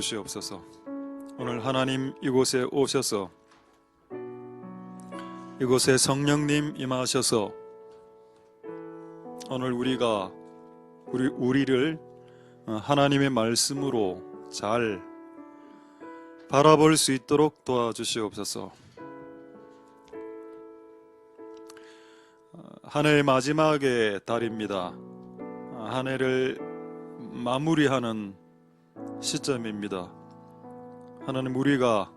주시옵소서. 오늘 하나님 이곳에 오셔서 이곳에 성령님 임하셔서 오늘 우리를 하나님의 말씀으로 잘 바라볼 수 있도록 도와주시옵소서. 한 해의 마지막의 달입니다. 한 해를 마무리하는 시점입니다. 하나님, 우리가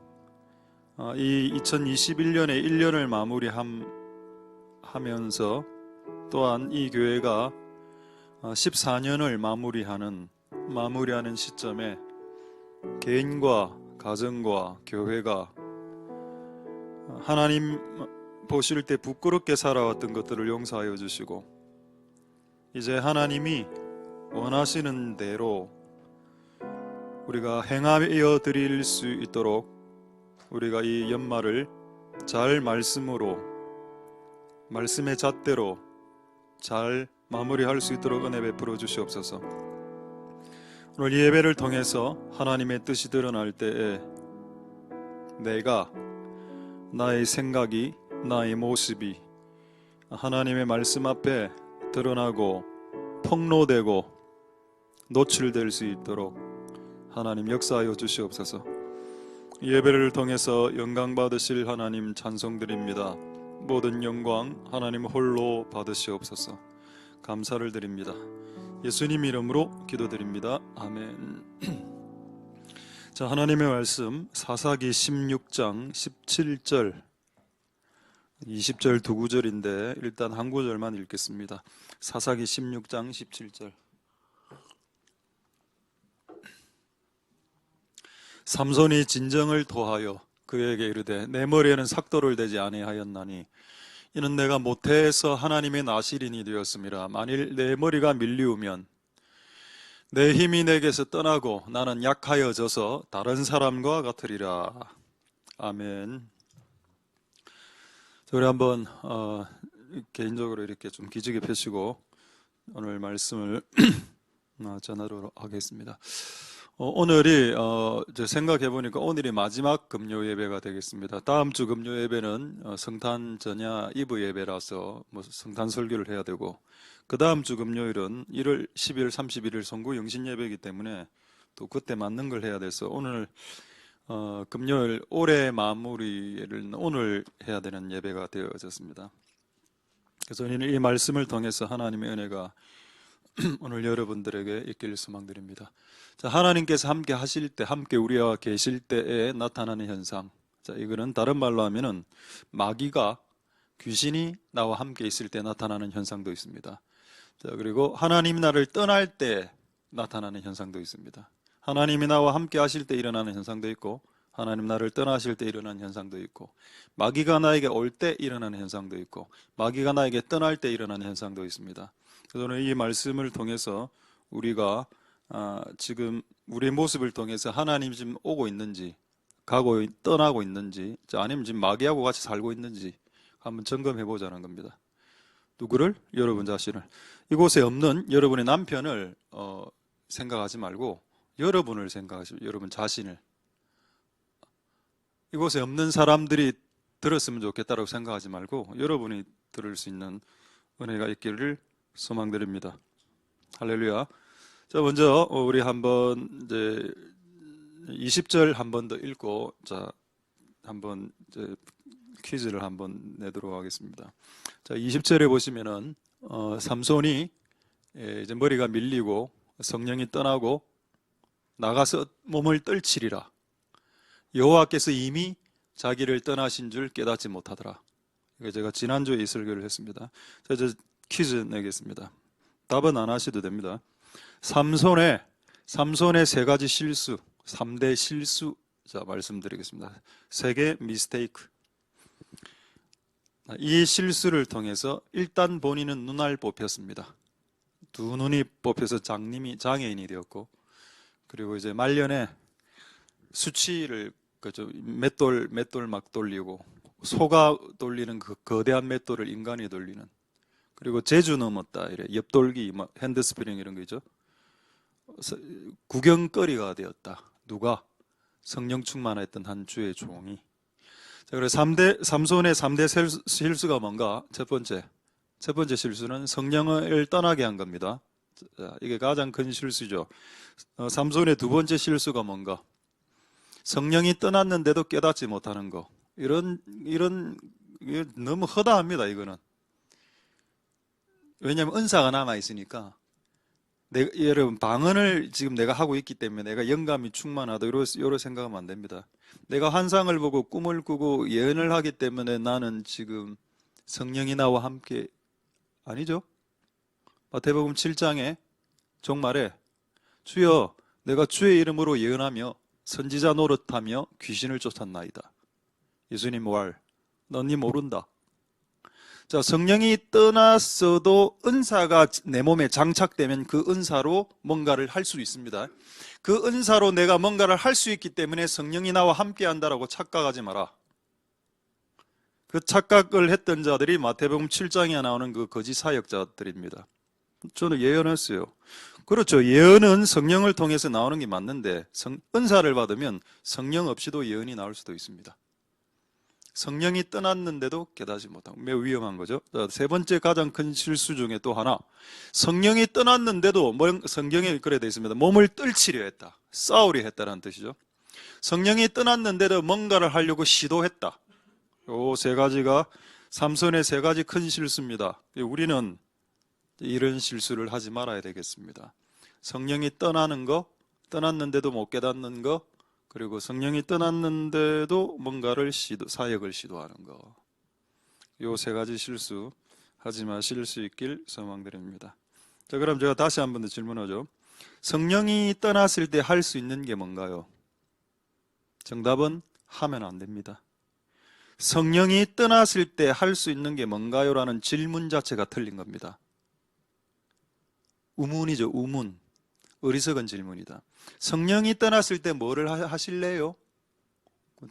이 2021년의 1년을 마무리하면서 또한 이 교회가 14년을 마무리하는 시점에 개인과 가정과 교회가 하나님 보실 때 부끄럽게 살아왔던 것들을 용서하여 주시고 이제 하나님이 원하시는 대로 우리가 행하여 드릴 수 있도록 우리가 이 연말을 잘 말씀의 잣대로 잘 마무리할 수 있도록 은혜 베풀어 주시옵소서. 오늘 이 예배를 통해서 하나님의 뜻이 드러날 때에 나의 생각이, 나의 모습이 하나님의 말씀 앞에 드러나고 폭로되고 노출될 수 있도록 하나님 역사하여 주시옵소서. 예배를 통해서 영광 받으실 하나님 찬송드립니다. 모든 영광 하나님 홀로 받으시옵소서. 감사를 드립니다. 예수님 이름으로 기도드립니다. 아멘. 자, 하나님의 말씀 사사기 16장 17절 20절 두 구절인데 일단 한 구절만 읽겠습니다. 사사기 16장 17절. 삼손이 진정을 토하여 그에게 이르되 내 머리에는 삭도를 대지 아니하였나니 이는 내가 모태에서 하나님의 나실인이 되었음이라. 만일 내 머리가 밀리우면 내 힘이 내게서 떠나고 나는 약하여져서 다른 사람과 같으리라. 아멘. 우리 한번 개인적으로 이렇게 좀 기지개 펴시고 오늘 말씀을 전하도록 하겠습니다. 오늘이 생각해 보니까 오늘이 마지막 금요 예배가 되겠습니다. 다음 주 금요 예배는 성탄 전야 이브 예배라서 성탄 설교를 해야 되고 그 다음 주 금요일은 1월 12일 31일 송구 영신 예배이기 때문에 또 그때 맞는 걸 해야 돼서 오늘 금요일 올해 마무리를 오늘 해야 되는 예배가 되어졌습니다. 그래서 이 말씀을 통해서 하나님의 은혜가 오늘 여러분들에게 있기를 소망드립니다. 자, 하나님께서 함께 하실 때, 함께 우리와 계실 때에 나타나는 현상. 자, 이거는 다른 말로 하면은 귀신이 나와 함께 있을 때 나타나는 현상도 있습니다. 자, 그리고 하나님 나를 떠날 때 나타나는 현상도 있습니다. 하나님이 나와 함께 하실 때 일어나는 현상도 있고, 하나님 나를 떠나실 때 일어나는 현상도 있고, 마귀가 나에게 올 때 일어나는 현상도 있고, 마귀가 나에게 떠날 때 일어나는 현상도 있습니다. 그래서 오늘 이 말씀을 통해서 우리가 지금 우리의 모습을 통해서 하나님 지금 오고 있는지, 떠나고 있는지, 아니면 지금 마귀하고 같이 살고 있는지 한번 점검해 보자는 겁니다. 누구를? 여러분 자신을. 이곳에 없는 여러분의 남편을 생각하지 말고 여러분을 생각하시고 여러분 자신을. 이곳에 없는 사람들이 들었으면 좋겠다라고 생각하지 말고 여러분이 들을 수 있는 은혜가 있기를 소망드립니다. 할렐루야. 자, 먼저 우리 한번 이제 20절 한 번 더 읽고 한번 이제 퀴즈를 한번 내도록 하겠습니다. 자, 20절에 보시면은 삼손이 이제 머리가 밀리고 성령이 떠나고 나가서 몸을 떨치리라. 여호와께서 이미 자기를 떠나신 줄 깨닫지 못하더라. 이거 제가 지난주에 이 설교를 했습니다. 자, 이제 퀴즈 내겠습니다. 답은 안 하셔도 됩니다. 삼손의 세 가지 실수, 3대 실수, 자, 말씀드리겠습니다. 3개 미스테이크. 이 실수를 통해서 일단 본인은 눈알 뽑혔습니다. 두 눈이 뽑혀서 장애인이 되었고, 그리고 이제 말년에 수치를 맷돌 막 돌리고, 소가 돌리는 그 거대한 맷돌을 인간이 돌리는, 그리고 제주 넘었다, 이래 옆돌기, 핸드스프링 이런 거 있죠. 구경거리가 되었다. 누가? 성령 충만했던 한 주의 종이. 자, 그래서 삼손의 3대 실수가 뭔가? 첫 번째 실수는 성령을 떠나게 한 겁니다. 자, 이게 가장 큰 실수죠. 삼손의 두 번째 실수가 뭔가? 성령이 떠났는데도 깨닫지 못하는 거. 이게 너무 허다합니다, 이거는. 왜냐하면 은사가 남아 있으니까. 여러분, 방언을 지금 내가 하고 있기 때문에 내가 영감이 충만하다, 이런 생각하면 안 됩니다. 내가 환상을 보고 꿈을 꾸고 예언을 하기 때문에 나는 지금 성령이 나와 함께, 아니죠? 마태복음 7장에 종말에 주여, 내가 주의 이름으로 예언하며 선지자 노릇하며 귀신을 쫓았나이다. 예수님 왈, 너니 모른다. 자, 성령이 떠났어도 은사가 내 몸에 장착되면 그 은사로 뭔가를 할 수 있습니다. 그 은사로 내가 뭔가를 할 수 있기 때문에 성령이 나와 함께 한다라고 착각하지 마라. 그 착각을 했던 자들이 마태복음 7장에 나오는 그 거짓 사역자들입니다. 저는 예언했어요. 그렇죠. 예언은 성령을 통해서 나오는 게 맞는데 은사를 받으면 성령 없이도 예언이 나올 수도 있습니다. 성령이 떠났는데도 깨닫지 못하고 매우 위험한 거죠. 자, 세 번째 가장 큰 실수 중에 또 하나, 성령이 떠났는데도 성경에 그래 되어 있습니다. 몸을 떨치려 했다, 싸우려 했다라는 뜻이죠. 성령이 떠났는데도 뭔가를 하려고 시도했다. 요 세 가지가 삼손의 세 가지 큰 실수입니다. 우리는 이런 실수를 하지 말아야 되겠습니다. 성령이 떠나는 거, 떠났는데도 못 깨닫는 거, 그리고 성령이 떠났는데도 뭔가를 사역을 시도하는 거. 요 세 가지 실수 하지 마실 수 있길 소망드립니다. 자, 그럼 제가 다시 한 번 더 질문하죠. 성령이 떠났을 때 할 수 있는 게 뭔가요? 정답은 하면 안 됩니다. 성령이 떠났을 때 할 수 있는 게 뭔가요? 라는 질문 자체가 틀린 겁니다. 우문이죠, 우문. 어리석은 질문이다. 성령이 떠났을 때 뭐를 하실래요?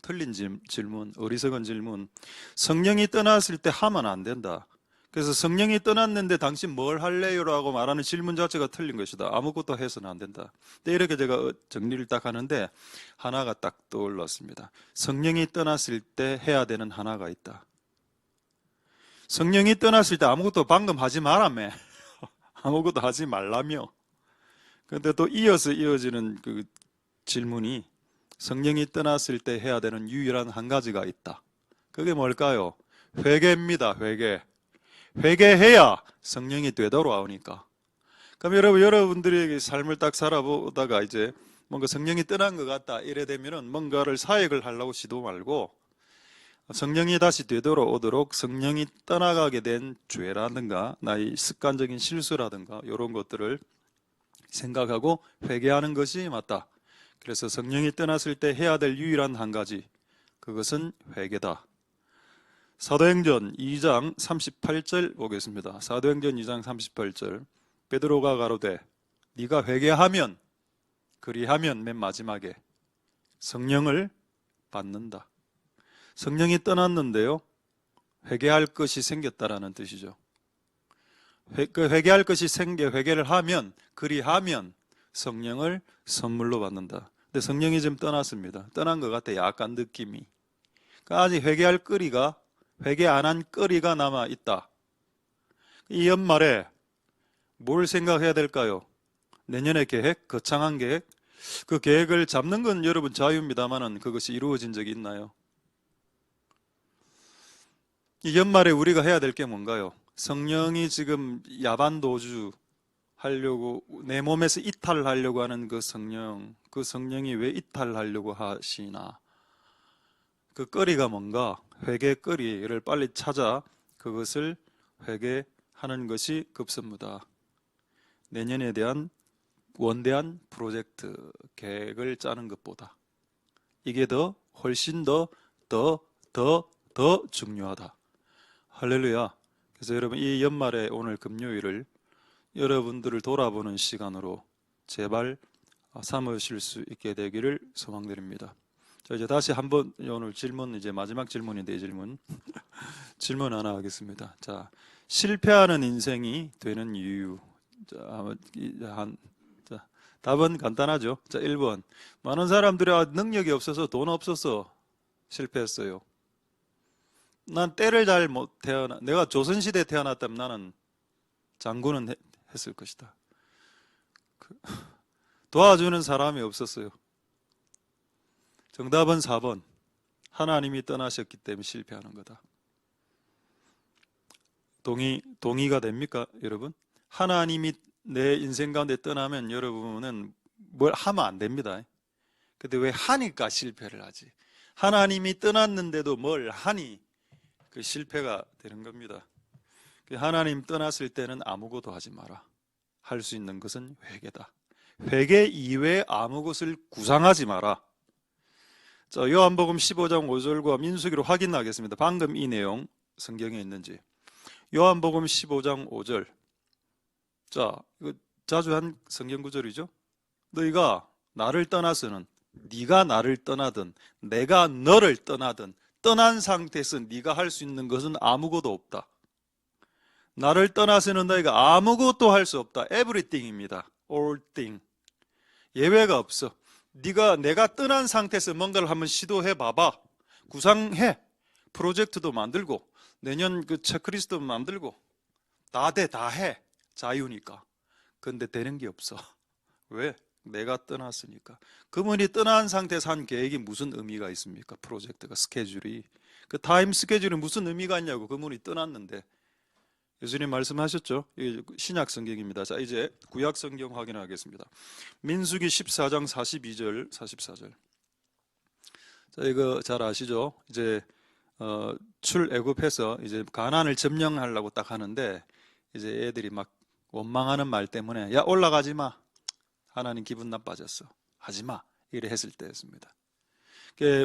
틀린 질문, 어리석은 질문. 성령이 떠났을 때 하면 안 된다. 그래서 성령이 떠났는데 당신 뭘 할래요? 라고 말하는 질문 자체가 틀린 것이다. 아무것도 해서는 안 된다. 근데 이렇게 제가 정리를 딱 하는데 하나가 딱 떠올랐습니다. 성령이 떠났을 때 해야 되는 하나가 있다. 성령이 떠났을 때 아무것도 방금 하지 말라며. 아무것도 하지 말라며. 그런데 또 이어지는 그 질문이 성령이 떠났을 때 해야 되는 유일한 한 가지가 있다. 그게 뭘까요? 회개입니다. 회개해야 성령이 되돌아오니까. 그럼 여러분들이 삶을 딱 살아보다가 이제 뭔가 성령이 떠난 것 같다 이래 되면은 뭔가를 사역을 하려고 시도 말고 성령이 다시 되돌아오도록 성령이 떠나가게 된 죄라든가 나의 습관적인 실수라든가 이런 것들을 생각하고 회개하는 것이 맞다. 그래서 성령이 떠났을 때 해야 될 유일한 한 가지, 그것은 회개다. 사도행전 2장 38절 보겠습니다. 사도행전 2장 38절. 베드로가 가로되 네가 회개하면, 그리하면 맨 마지막에 성령을 받는다. 성령이 떠났는데요, 회개할 것이 생겼다라는 뜻이죠. 회개할 것이 회개를 하면, 그리하면 성령을 선물로 받는다. 근데 성령이 지금 떠났습니다. 떠난 것 같아, 약간 느낌이. 그러니까 아직 회개 안 한 거리가 남아 있다. 이 연말에 뭘 생각해야 될까요? 내년의 계획, 거창한 계획. 그 계획을 잡는 건 여러분 자유입니다만은 그것이 이루어진 적이 있나요? 이 연말에 우리가 해야 될 게 뭔가요? 성령이 지금 야반도주 하려고, 내 몸에서 이탈하려고 하는 그 성령이 왜 이탈하려고 하시나? 그 거리가 뭔가? 회개 거리를 빨리 찾아 그것을 회개하는 것이 급선무다. 내년에 대한 원대한 프로젝트 계획을 짜는 것보다 이게 훨씬 더 중요하다. 할렐루야. 그래서 여러분, 이 연말에 오늘 금요일을 여러분들을 돌아보는 시간으로 제발 삼으실 수 있게 되기를 소망드립니다. 자, 이제 다시 한번 오늘 질문, 이제 마지막 질문인데, 이 질문 하나 하겠습니다. 자, 실패하는 인생이 되는 이유. 자, 답은 간단하죠. 자, 1번. 많은 사람들이 능력이 없어서 돈 없어서 실패했어요. 난 때를 잘 못 내가 조선시대에 태어났다면 나는 장군은 했을 것이다. 도와주는 사람이 없었어요. 정답은 4번. 하나님이 떠나셨기 때문에 실패하는 거다. 동의가 됩니까, 여러분? 하나님이 내 인생 가운데 떠나면 여러분은 뭘 하면 안 됩니다. 근데 왜 하니까 실패를 하지? 하나님이 떠났는데도 뭘 하니 그 실패가 되는 겁니다. 하나님 떠났을 때는 아무것도 하지 마라. 할 수 있는 것은 회개다. 회개 이외에 아무 것을 구상하지 마라. 자, 요한복음 15장 5절과 민수기로 확인하겠습니다. 방금 이 내용 성경에 있는지. 요한복음 15장 5절. 자, 이거 자주 한 성경 구절이죠. 너희가 나를 떠나서는 네가 나를 떠나든 내가 너를 떠나든 떠난 상태에서 네가 할 수 있는 것은 아무것도 없다. 나를 떠나서는 너희가 아무것도 할 수 없다. everything입니다. all thing. 예외가 없어. 내가 떠난 상태에서 뭔가를 한번 시도해 봐봐. 구상해. 프로젝트도 만들고 내년 그 체크리스트도 만들고 다 해. 자유니까. 근데 되는 게 없어. 왜? 내가 떠났으니까. 그분이 떠난 상태에서 한 계획이 무슨 의미가 있습니까? 프로젝트가, 스케줄이. 그 타임 스케줄이 무슨 의미가 있냐고. 그분이 떠났는데. 예수님 말씀하셨죠? 신약 성경입니다. 자, 이제 구약 성경 확인하겠습니다. 민수기 14장 42절, 44절. 자, 이거 잘 아시죠? 이제 출애굽해서 이제 가나안을 점령하려고 딱 하는데 이제 애들이 막 원망하는 말 때문에 야, 올라가지 마. 하나님 기분 나빠졌어. 하지 마. 이래 했을 때였습니다.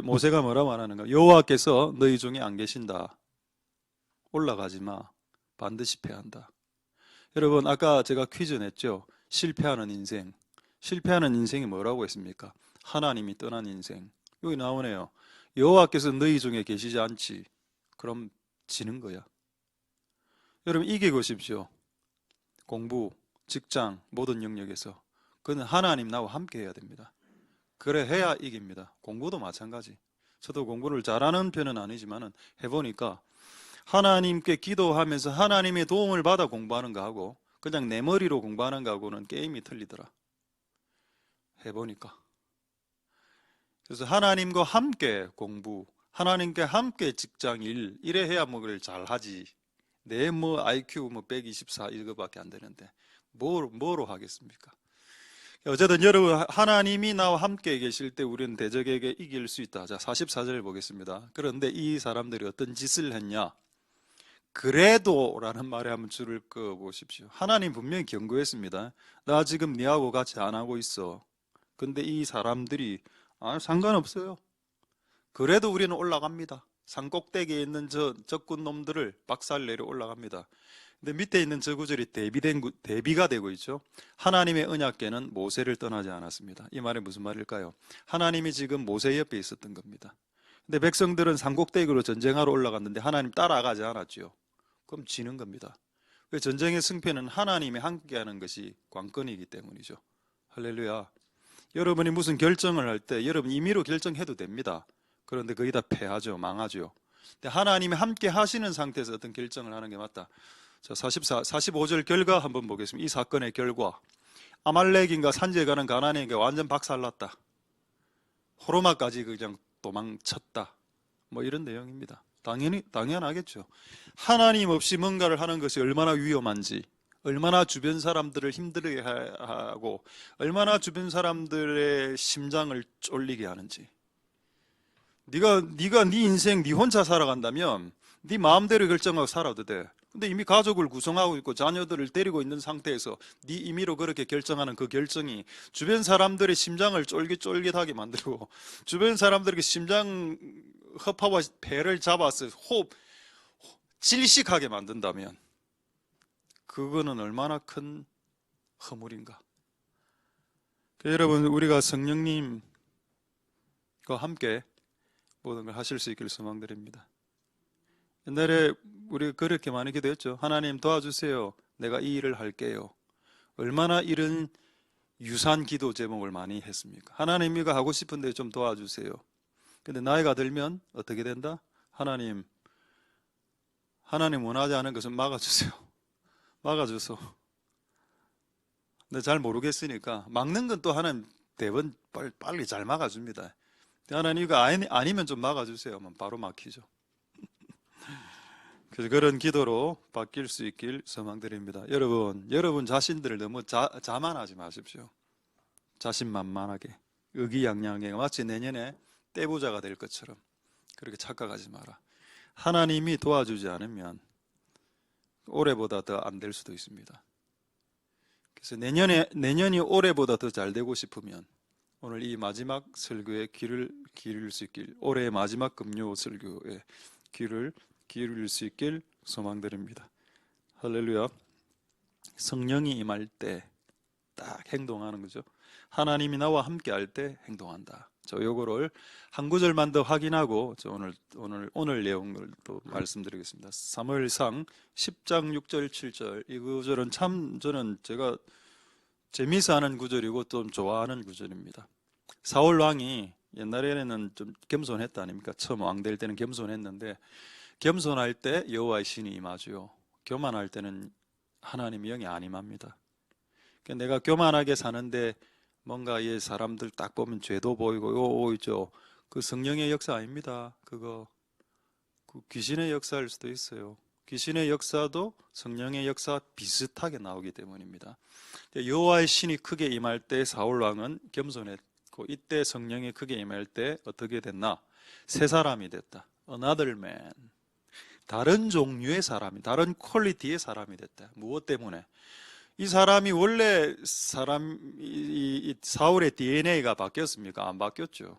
모세가 뭐라고 말하는가? 여호와께서 너희 중에 안 계신다. 올라가지 마. 반드시 패한다. 여러분, 아까 제가 퀴즈 냈죠? 실패하는 인생. 실패하는 인생이 뭐라고 했습니까? 하나님이 떠난 인생. 여기 나오네요. 여호와께서 너희 중에 계시지 않지. 그럼 지는 거야. 여러분, 이기고 싶죠? 공부, 직장, 모든 영역에서. 그는 하나님 나와 함께 해야 됩니다. 그래 해야 이깁니다. 공부도 마찬가지. 저도 공부를 잘하는 편은 아니지만 해보니까 하나님께 기도하면서 하나님의 도움을 받아 공부하는 거하고 그냥 내 머리로 공부하는 거하고는 게임이 틀리더라. 해보니까. 그래서 하나님과 함께 공부, 하나님과 함께 직장 일, 이래 해야 뭐를 잘하지. 내 IQ 124 이거밖에 안 되는데 뭐로 하겠습니까? 어쨌든 여러분, 하나님이 나와 함께 계실 때 우리는 대적에게 이길 수 있다. 자, 44절 보겠습니다. 그런데 이 사람들이 어떤 짓을 했냐? 그래도 라는 말에 한번 줄을 그어 보십시오. 하나님 분명히 경고했습니다. 나 지금 니하고 같이 안 하고 있어. 근데 이 사람들이 상관없어요. 그래도 우리는 올라갑니다. 산꼭대기에 있는 저 적군 놈들을 박살내려 올라갑니다. 근데 밑에 있는 저 구절이 대비가 되고 있죠. 하나님의 언약궤는 모세를 떠나지 않았습니다. 이 말이 무슨 말일까요? 하나님이 지금 모세 옆에 있었던 겁니다. 근데 백성들은 산꼭대기로 전쟁하러 올라갔는데 하나님 따라가지 않았죠. 그럼 지는 겁니다. 왜? 전쟁의 승패는 하나님이 함께하는 것이 관건이기 때문이죠. 할렐루야. 여러분이 무슨 결정을 할 때 여러분 임의로 결정해도 됩니다. 그런데 거의 다 패하죠. 망하죠. 근데 하나님이 함께 하시는 상태에서 어떤 결정을 하는 게 맞다. 자, 45절 결과 한번 보겠습니다. 이 사건의 결과. 아말렉인가 산지에 가는 가나안에게 완전 박살났다. 호르마까지 그냥 도망쳤다. 뭐 이런 내용입니다. 당연하겠죠. 하나님 없이 뭔가를 하는 것이 얼마나 위험한지, 얼마나 주변 사람들을 힘들게 하고, 얼마나 주변 사람들의 심장을 쫄리게 하는지. 네가 네 인생 네 혼자 살아간다면 네 마음대로 결정하고 살아도 돼. 근데 이미 가족을 구성하고 있고 자녀들을 데리고 있는 상태에서 네 임의로 그렇게 결정하는 그 결정이 주변 사람들의 심장을 쫄깃쫄깃하게 만들고 주변 사람들에게 심장 허파와 배를 잡아서 호흡 질식하게 만든다면 그거는 얼마나 큰 허물인가. 여러분, 우리가 성령님과 함께 모든 걸 하실 수 있기를 소망드립니다. 옛날에 우리가 그렇게 많이 기도했죠. 하나님 도와주세요. 내가 이 일을 할게요. 얼마나 이런 유산 기도 제목을 많이 했습니까? 하나님 이거 하고 싶은데 좀 도와주세요. 근데 나이가 들면 어떻게 된다? 하나님 원하지 않은 것은 막아주세요. 막아줘서. 근데 잘 모르겠으니까 막는 건 또 하나님 대번 빨리 잘 막아줍니다. 하나님 이거 아니면 좀 막아주세요. 바로 막히죠. 그래서 그런 기도로 바뀔 수 있길 소망드립니다. 여러분 자신들을 너무 자만하지 마십시오. 자신만만하게 의기양양하게 마치 내년에 떼부자가 될 것처럼 그렇게 착각하지 마라. 하나님이 도와주지 않으면 올해보다 더 안 될 수도 있습니다. 그래서 내년이 올해보다 더 잘 되고 싶으면 오늘 이 마지막 설교에 귀를 기울일 수 있길, 올해의 마지막 금요 설교에 귀를 기울일 수 있길 소망드립니다. 할렐루야. 성령이 임할 때 딱 행동하는 거죠. 하나님이 나와 함께 할 때 행동한다. 저 요거를 한 구절만 더 확인하고 저 오늘 내용을 또 말씀드리겠습니다. 사무엘상 10장 6절 7절 이 구절은 참 저는 제가 재미있어 하는 구절이고 좀 좋아하는 구절입니다. 사울 왕이 옛날에는 좀 겸손했다 아닙니까? 처음 왕 될 때는 겸손했는데 겸손할 때 여호와의 신이 임하죠. 교만할 때는 하나님의 영이 안 임합니다. 그러니까 내가 교만하게 사는데 뭔가 이 사람들 딱 보면 죄도 보이고 있죠. 그 성령의 역사 아닙니다. 그거 그 귀신의 역사일 수도 있어요. 귀신의 역사도 성령의 역사 비슷하게 나오기 때문입니다. 여호와의 신이 크게 임할 때 사울 왕은 겸손했고 이때 성령이 크게 임할 때 어떻게 됐나? 새 사람이 됐다. Another man. 다른 종류의 사람이, 다른 퀄리티의 사람이 됐다. 무엇 때문에? 이 사람이 원래 이 사울의 DNA가 바뀌었습니까? 안 바뀌었죠.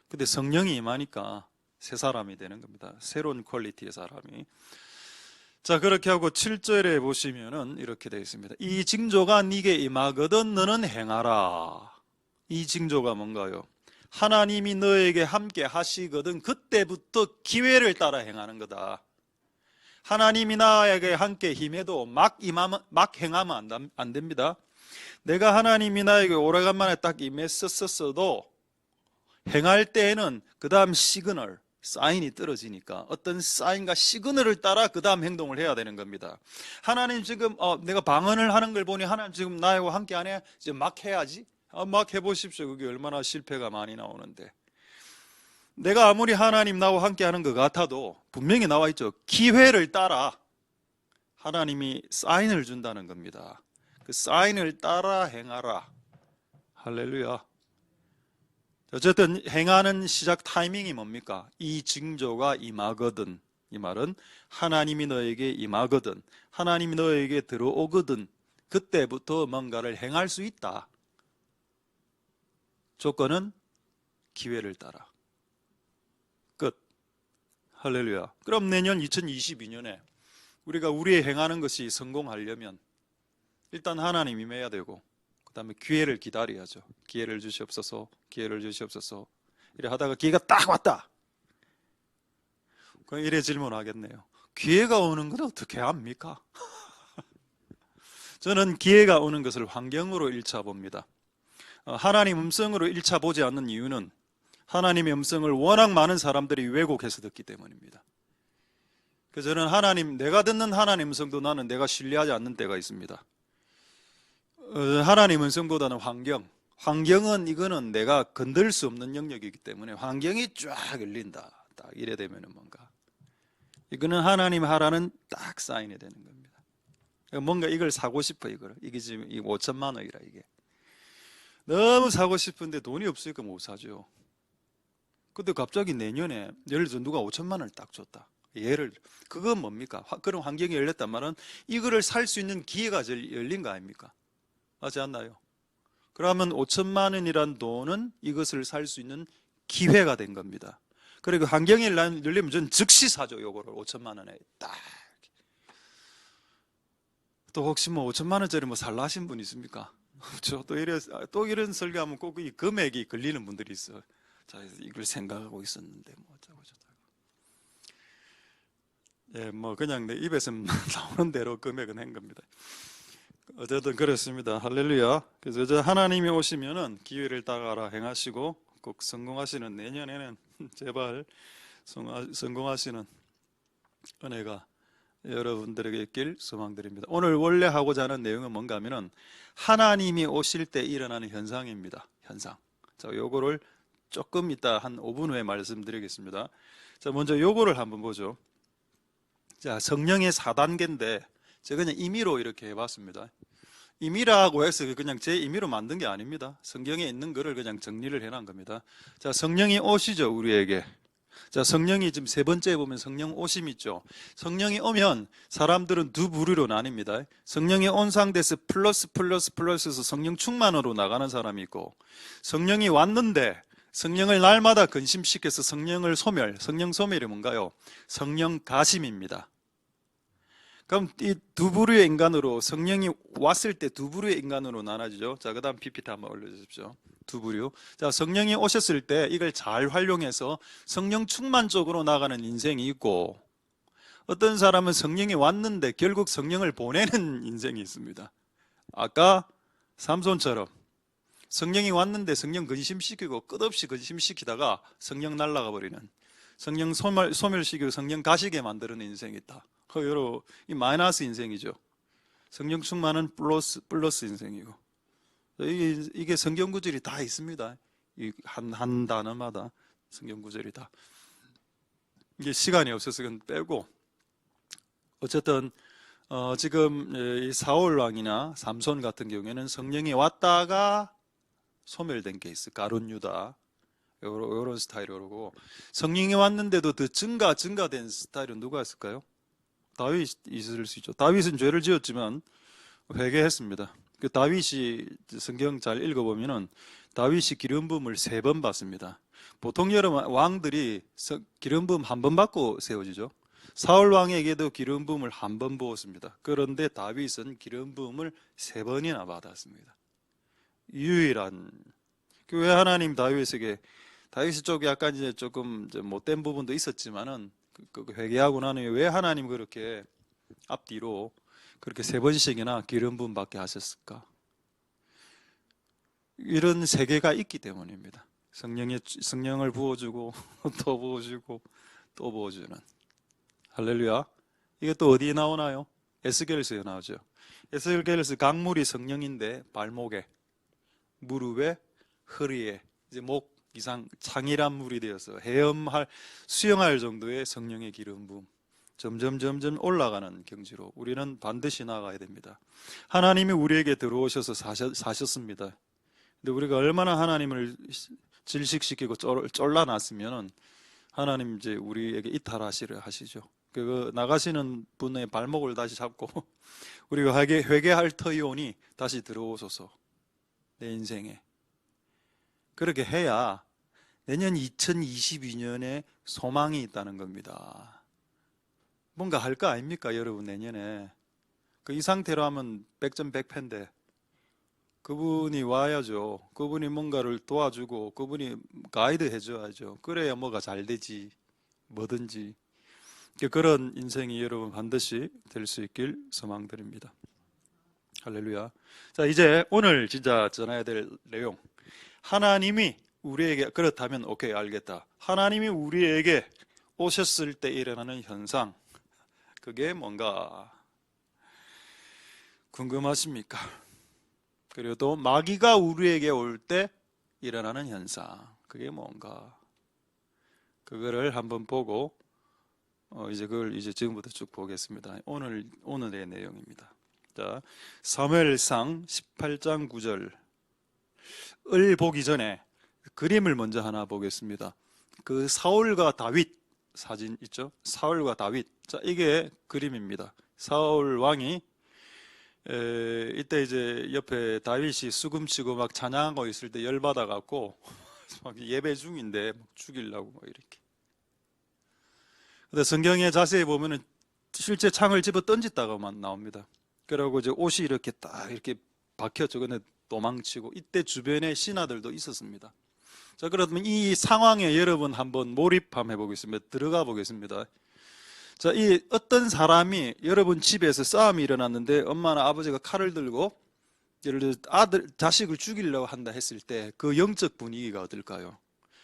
근데 성령이 임하니까 새 사람이 되는 겁니다. 새로운 퀄리티의 사람이. 자, 그렇게 하고 7절에 보시면은 이렇게 되어 있습니다. 이 징조가 네게 임하거든 너는 행하라. 이 징조가 뭔가요? 하나님이 너에게 함께 하시거든 그때부터 기회를 따라 행하는 거다. 하나님이 나에게 함께 힘해도 막 행하면 안 됩니다. 내가 하나님이 나에게 오래간만에 딱 임했었어도 행할 때에는 그 다음 시그널, 사인이 떨어지니까 어떤 사인과 시그널을 따라 그 다음 행동을 해야 되는 겁니다. 하나님 지금 내가 방언을 하는 걸 보니 하나님 지금 나하고 함께 안 해? 이제 막 해야지. 막 해보십시오. 그게 얼마나 실패가 많이 나오는데. 내가 아무리 하나님 나와 함께 하는 것 같아도 분명히 나와 있죠. 기회를 따라 하나님이 사인을 준다는 겁니다. 그 사인을 따라 행하라. 할렐루야. 어쨌든 행하는 시작 타이밍이 뭡니까? 이 징조가 임하거든. 이 말은 하나님이 너에게 임하거든, 하나님이 너에게 들어오거든 그때부터 뭔가를 행할 수 있다. 조건은 기회를 따라. 끝. 할렐루야. 그럼 내년 2022년에 우리가 우리의 행하는 것이 성공하려면 일단 하나님 임해야 되고 그 다음에 기회를 기다려야죠. 기회를 주시옵소서, 기회를 주시옵소서. 이래 하다가 기회가 딱 왔다. 그럼 이래 질문하겠네요. 기회가 오는 건 어떻게 합니까? 저는 기회가 오는 것을 환경으로 1차 봅니다. 하나님 음성으로 1차 보지 않는 이유는 하나님의 음성을 워낙 많은 사람들이 왜곡해서 듣기 때문입니다. 그래서 저는 내가 듣는 하나님 음성도 나는 내가 신뢰하지 않는 때가 있습니다. 하나님 음성보다는 환경은 이거는 내가 건들 수 없는 영역이기 때문에 환경이 쫙 열린다. 딱 이래 되면은 뭔가 이거는 하나님 하라는 딱 사인이 되는 겁니다. 뭔가 이걸 사고 싶어. 이게 지금 5천만 원이라 이게 너무 사고 싶은데 돈이 없으니까 못 사죠. 근데 갑자기 내년에 예를 들어 누가 5천만 원을 딱 줬다. 그건 뭡니까? 그런 환경이 열렸단 말은 이거를 살 수 있는 기회가 열린 거 아닙니까? 맞지 않나요? 그러면 5천만 원이란 돈은 이것을 살 수 있는 기회가 된 겁니다. 그리고 환경이 열리면 저는 즉시 사죠. 요거를 5천만 원에 딱. 또 혹시 5천만 원짜리 살라 하신 분 있습니까? 또 이런 설교하면 꼭 이 금액이 걸리는 분들이 있어요. 자, 이걸 생각하고 있었는데 어쩌고 저쩌고. 예, 그냥 내 입에서 나오는 대로 금액은 한 겁니다. 어쨌든 그렇습니다. 할렐루야. 그래서 이제 하나님이 오시면은 기회를 따가라 행하시고 꼭 성공하시는 내년에는 제발 성공하시는 은혜가 여러분들에게 있길 소망드립니다. 오늘 원래 하고자 하는 내용은 뭔가 하면은 하나님이 오실 때 일어나는 현상입니다. 현상. 자, 요거를 조금 이따 한 5분 후에 말씀드리겠습니다. 자, 먼저 요거를 한번 보죠. 자, 성령의 4단계인데 제가 그냥 임의로 이렇게 해봤습니다. 임의라고 해서 그냥 제 임의로 만든 게 아닙니다. 성경에 있는 거를 그냥 정리를 해놓은 겁니다. 자, 성령이 오시죠, 우리에게. 자, 성령이 지금 세 번째에 보면 성령 오심 있죠. 성령이 오면 사람들은 두 부류로 나뉩니다. 성령이 온 상태에서 플러스에서 성령 충만으로 나가는 사람이 있고, 성령이 왔는데 성령을 날마다 근심시켜서 성령 소멸이 뭔가요? 성령 가심입니다. 그럼 이 두 부류의 인간으로 성령이 왔을 때 두 부류의 인간으로 나눠지죠. 자, 그 다음 PPT 한번 올려주십시오. 두 부류. 자, 성령이 오셨을 때 이걸 잘 활용해서 성령 충만 쪽으로 나가는 인생이 있고, 어떤 사람은 성령이 왔는데 결국 성령을 보내는 인생이 있습니다. 아까 삼손처럼 성령이 왔는데 성령 근심시키고 끝없이 근심시키다가 성령 날아가 버리는, 성령 소멸시키고 성령 가시게 만드는 인생이 있다. 여러 이 마이너스 인생이죠. 성령 충만은 플러스 인생이고, 이게 성경 구절이 다 있습니다. 한 단어마다 성경 구절이 다. 이게 시간이 없어서 그건 빼고, 어쨌든 지금 이 사울 왕이나 삼손 같은 경우에는 성령이 왔다가 소멸된 케이스, 가룟 유다 이런 스타일이고, 성령이 왔는데도 더 증가된 스타일은 누가 있을까요? 다윗이 있을 수 있죠. 다윗은 죄를 지었지만 회개했습니다. 그 다윗이 성경 잘 읽어보면은 다윗이 기름 부음을 3번 받습니다. 보통 여러분 왕들이 기름 부음 1번 받고 세워지죠. 사울 왕에게도 기름 부음을 1번 부었습니다. 그런데 다윗은 기름 부음을 3번이나 받았습니다. 유일한. 왜 하나님 다윗 쪽에 약간 이제 조금 못된 부분도 있었지만은 회개하고 나니 왜 하나님 그렇게 앞뒤로 그렇게 3번씩이나 기름 부음 받게 하셨을까? 이런 세계가 있기 때문입니다. 성령을 부어주고 또 부어주고 또 부어주는. 할렐루야. 이게 또 어디에 나오나요? 에스겔서에 나오죠. 에스겔서 강물이 성령인데 발목에, 무릎에, 허리에, 이제 목 이상 창이란 물이 되어서 수영할 정도의 성령의 기름 부음, 점점 올라가는 경지로 우리는 반드시 나가야 됩니다. 하나님이 우리에게 들어오셔서 사셨습니다. 근데 우리가 얼마나 하나님을 질식시키고 쫄라놨으면 하나님 이제 우리에게 이탈하시려 하시죠. 그 나가시는 분의 발목을 다시 잡고 우리가 회개할 터이오니 다시 들어오소서 내 인생에. 그렇게 해야 내년 2022년에 소망이 있다는 겁니다. 뭔가 할 거 아닙니까, 여러분? 내년에 이 상태로 하면 100점 100패인데 그분이 와야죠. 그분이 뭔가를 도와주고 그분이 가이드 해줘야죠. 그래야 뭐가 잘 되지, 뭐든지. 그런 인생이 여러분 반드시 될 수 있길 소망드립니다. 할렐루야. 자, 이제 오늘 진짜 전해야 될 내용. 하나님이 우리에게, 그렇다면 오케이, 알겠다. 하나님이 우리에게 오셨을 때 일어나는 현상, 그게 뭔가 궁금하십니까? 그리고 또 마귀가 우리에게 올 때 일어나는 현상, 그게 뭔가, 그거를 한번 보고 이제 그걸 이제 지금부터 쭉 보겠습니다. 오늘의 내용입니다. 자, 사무엘상 18장 9절을 보기 전에 그림을 먼저 하나 보겠습니다. 그 사울과 다윗 사진 있죠? 사울과 다윗. 자, 이게 그림입니다. 사울 왕이 이때 이제 옆에 다윗이 수금치고 막 찬양하고 있을 때 열받아 갖고 막 예배 중인데 막 죽이려고 막 이렇게. 근데 성경에 자세히 보면은 실제 창을 집어 던졌다가만 나옵니다. 그러고 이제 옷이 이렇게 딱 이렇게 박혔죠. 근데 도망치고, 이때 주변에 신하들도 있었습니다. 자, 그러면 이 상황에 여러분 한번 몰입 한번 해보겠습니다. 들어가 보겠습니다. 자, 이 어떤 사람이 여러분 집에서 싸움이 일어났는데 엄마나 아버지가 칼을 들고 예를 들어 자식을 죽이려고 한다 했을 때 그 영적 분위기가 어떨까요?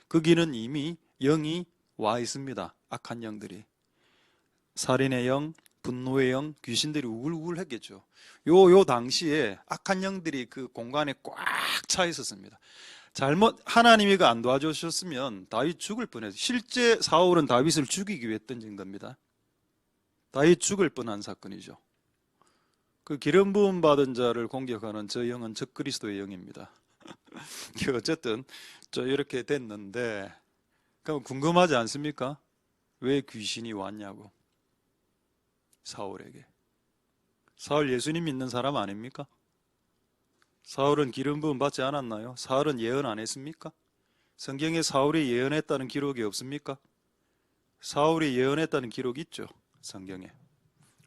거기는 이미 영이 와 있습니다. 악한 영들이. 살인의 영, 분노의 영, 귀신들이 우글우글 했겠죠. 요 당시에 악한 영들이 그 공간에 꽉 차 있었습니다. 하나님이 안 도와주셨으면 다윗 죽을 뻔했어요. 실제 사울은 다윗을 죽이기 위해 던진 겁니다. 다윗 죽을 뻔한 사건이죠. 그 기름 부음 받은 자를 공격하는 저 영은 적그리스도의 영입니다. 어쨌든 이렇게 됐는데, 그럼 궁금하지 않습니까? 왜 귀신이 왔냐고. 사울에게. 사울 예수님 믿는 사람 아닙니까? 사울은 기름 부음 받지 않았나요? 사울은 예언 안 했습니까? 성경에 사울이 예언했다는 기록이 없습니까? 사울이 예언했다는 기록이 있죠, 성경에.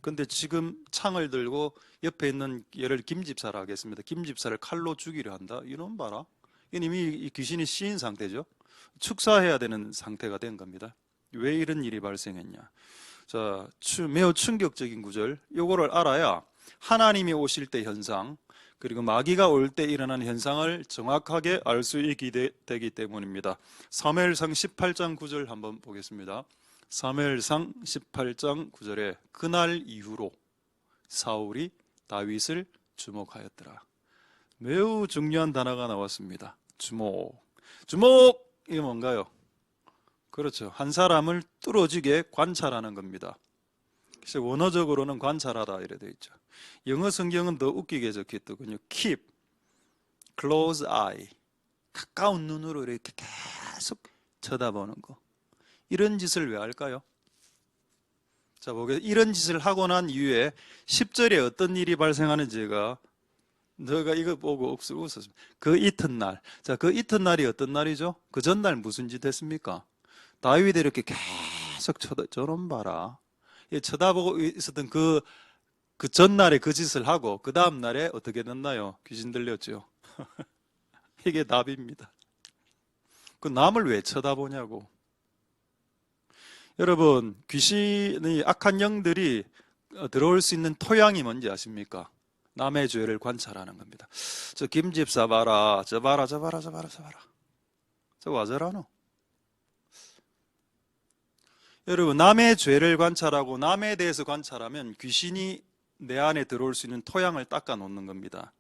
근데 지금 창을 들고 옆에 있는 얘를 김집사라 하겠습니다. 김집사를 칼로 죽이려 한다? 이놈 봐라. 이미 귀신이 씌인 상태죠. 축사해야 되는 상태가 된 겁니다. 왜 이런 일이 발생했냐? 자, 매우 충격적인 구절. 요거를 알아야 하나님이 오실 때 현상, 그리고 마귀가 올 때 일어나는 현상을 정확하게 알 수 있게 되기 때문입니다. 사무엘상 18장 9절 한번 보겠습니다. 사무엘상 18장 9절에 그날 이후로 사울이 다윗을 주목하였더라. 매우 중요한 단어가 나왔습니다. 주목. 주목! 이게 뭔가요? 그렇죠. 한 사람을 뚫어지게 관찰하는 겁니다. 그래서 원어적으로는 관찰하다 이래 되어 있죠. 영어 성경은 더 웃기게 적혀 있더군요. Keep, close eye. 가까운 눈으로 이렇게 계속 쳐다보는 거. 이런 짓을 왜 할까요? 자, 이런 짓을 하고 난 이후에 10절에 어떤 일이 발생하는지가 너가 이거 보고 웃었습니다. 그 이튿날. 자, 그 이튿날이 어떤 날이죠? 그 전날 무슨 짓 했습니까? 다윗이 이렇게 계속 저런 봐라. 쳐다보고 있었던 그 전날에 그 짓을 하고 그 다음 날에 어떻게 됐나요? 귀신 들렸죠. 이게 답입니다. 그 남을 왜 쳐다보냐고. 여러분, 귀신의 악한 영들이 들어올 수 있는 토양이 뭔지 아십니까? 남의 죄를 관찰하는 겁니다. 저 김집사 봐라, 저 봐라. 저 와저라노. 여러분, 남의 죄를 관찰하고 남에 대해서 관찰하면 귀신이 내 안에 들어올 수 있는 토양을 닦아 놓는 겁니다.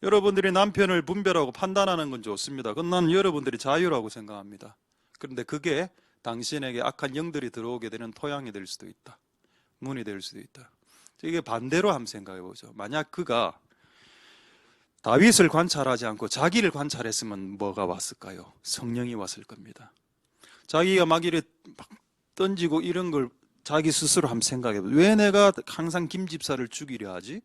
여러분들이 남편을 분별하고 판단하는 건 좋습니다. 그건 나는 여러분들이 자유라고 생각합니다. 그런데 그게 당신에게 악한 영들이 들어오게 되는 토양이 될 수도 있다. 문이 될 수도 있다. 이게 반대로 한번 생각해 보죠. 만약 그가 다윗을 관찰하지 않고 자기를 관찰했으면 뭐가 왔을까요? 성령이 왔을 겁니다. 자기가 마귀를 던지고 이런 걸 자기 스스로 한번 생각해 보죠. 왜 내가 항상 김집사를 죽이려 하지?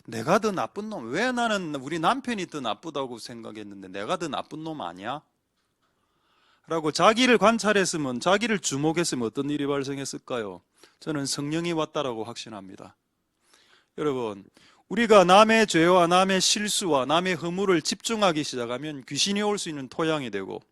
내가 더 나쁜 놈. 왜 나는 우리 남편이 더 나쁘다고 생각했는데 내가 더 나쁜 놈 아니야? 라고 자기를 관찰했으면, 자기를 주목했으면 어떤 일이 발생했을까요? 저는 성령이 왔다라고 확신합니다. 여러분, 우리가 남의 죄와 남의 실수와 남의 허물을 집중하기 시작하면 귀신이 올 수 있는 토양이 되고,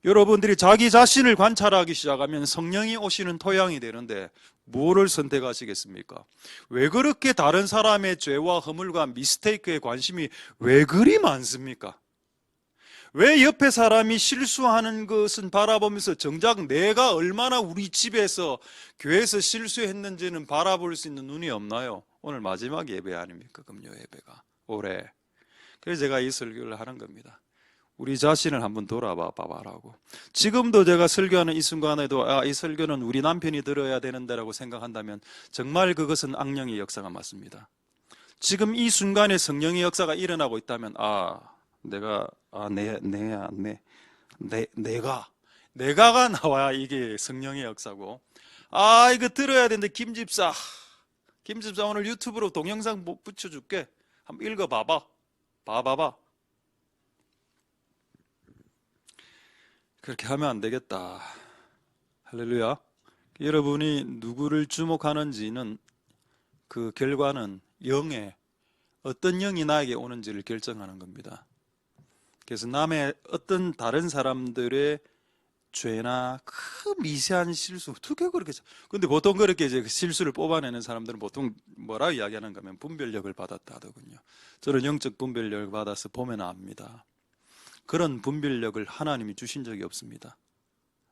여러분들이 자기 자신을 관찰하기 시작하면 성령이 오시는 토양이 되는데 뭐를 선택하시겠습니까? 왜 그렇게 다른 사람의 죄와 허물과 미스테이크에 관심이 왜 그리 많습니까? 왜 옆에 사람이 실수하는 것은 바라보면서 정작 내가 얼마나 우리 집에서 교회에서 실수했는지는 바라볼 수 있는 눈이 없나요? 오늘 마지막 예배 아닙니까? 금요 예배가 올해. 그래서 제가 이 설교를 하는 겁니다. 우리 자신을 한번 돌아봐 봐라고. 지금도 제가 설교하는 이 순간에도 이 설교는 우리 남편이 들어야 되는데라고 생각한다면 정말 그것은 악령의 역사가 맞습니다. 지금 이 순간에 성령의 역사가 일어나고 있다면 내가가 나와야 이게 성령의 역사고, 이거 들어야 되는데 김집사 오늘 유튜브로 동영상 붙여줄게. 한번 읽어봐봐. 봐봐봐. 그렇게 하면 안 되겠다. 할렐루야. 여러분이 누구를 주목하는지는 그 결과는 영의 어떤 영이 나에게 오는지를 결정하는 겁니다. 그래서 남의 어떤 다른 사람들의 죄나 그 미세한 실수 어떻게 그렇게 근데 보통 그렇게 이제 그 실수를 뽑아내는 사람들은 보통 뭐라고 이야기하는가 하면 분별력을 받았다 하더군요. 저는 영적 분별력을 받아서 보면 압니다. 그런 분별력을 하나님이 주신 적이 없습니다.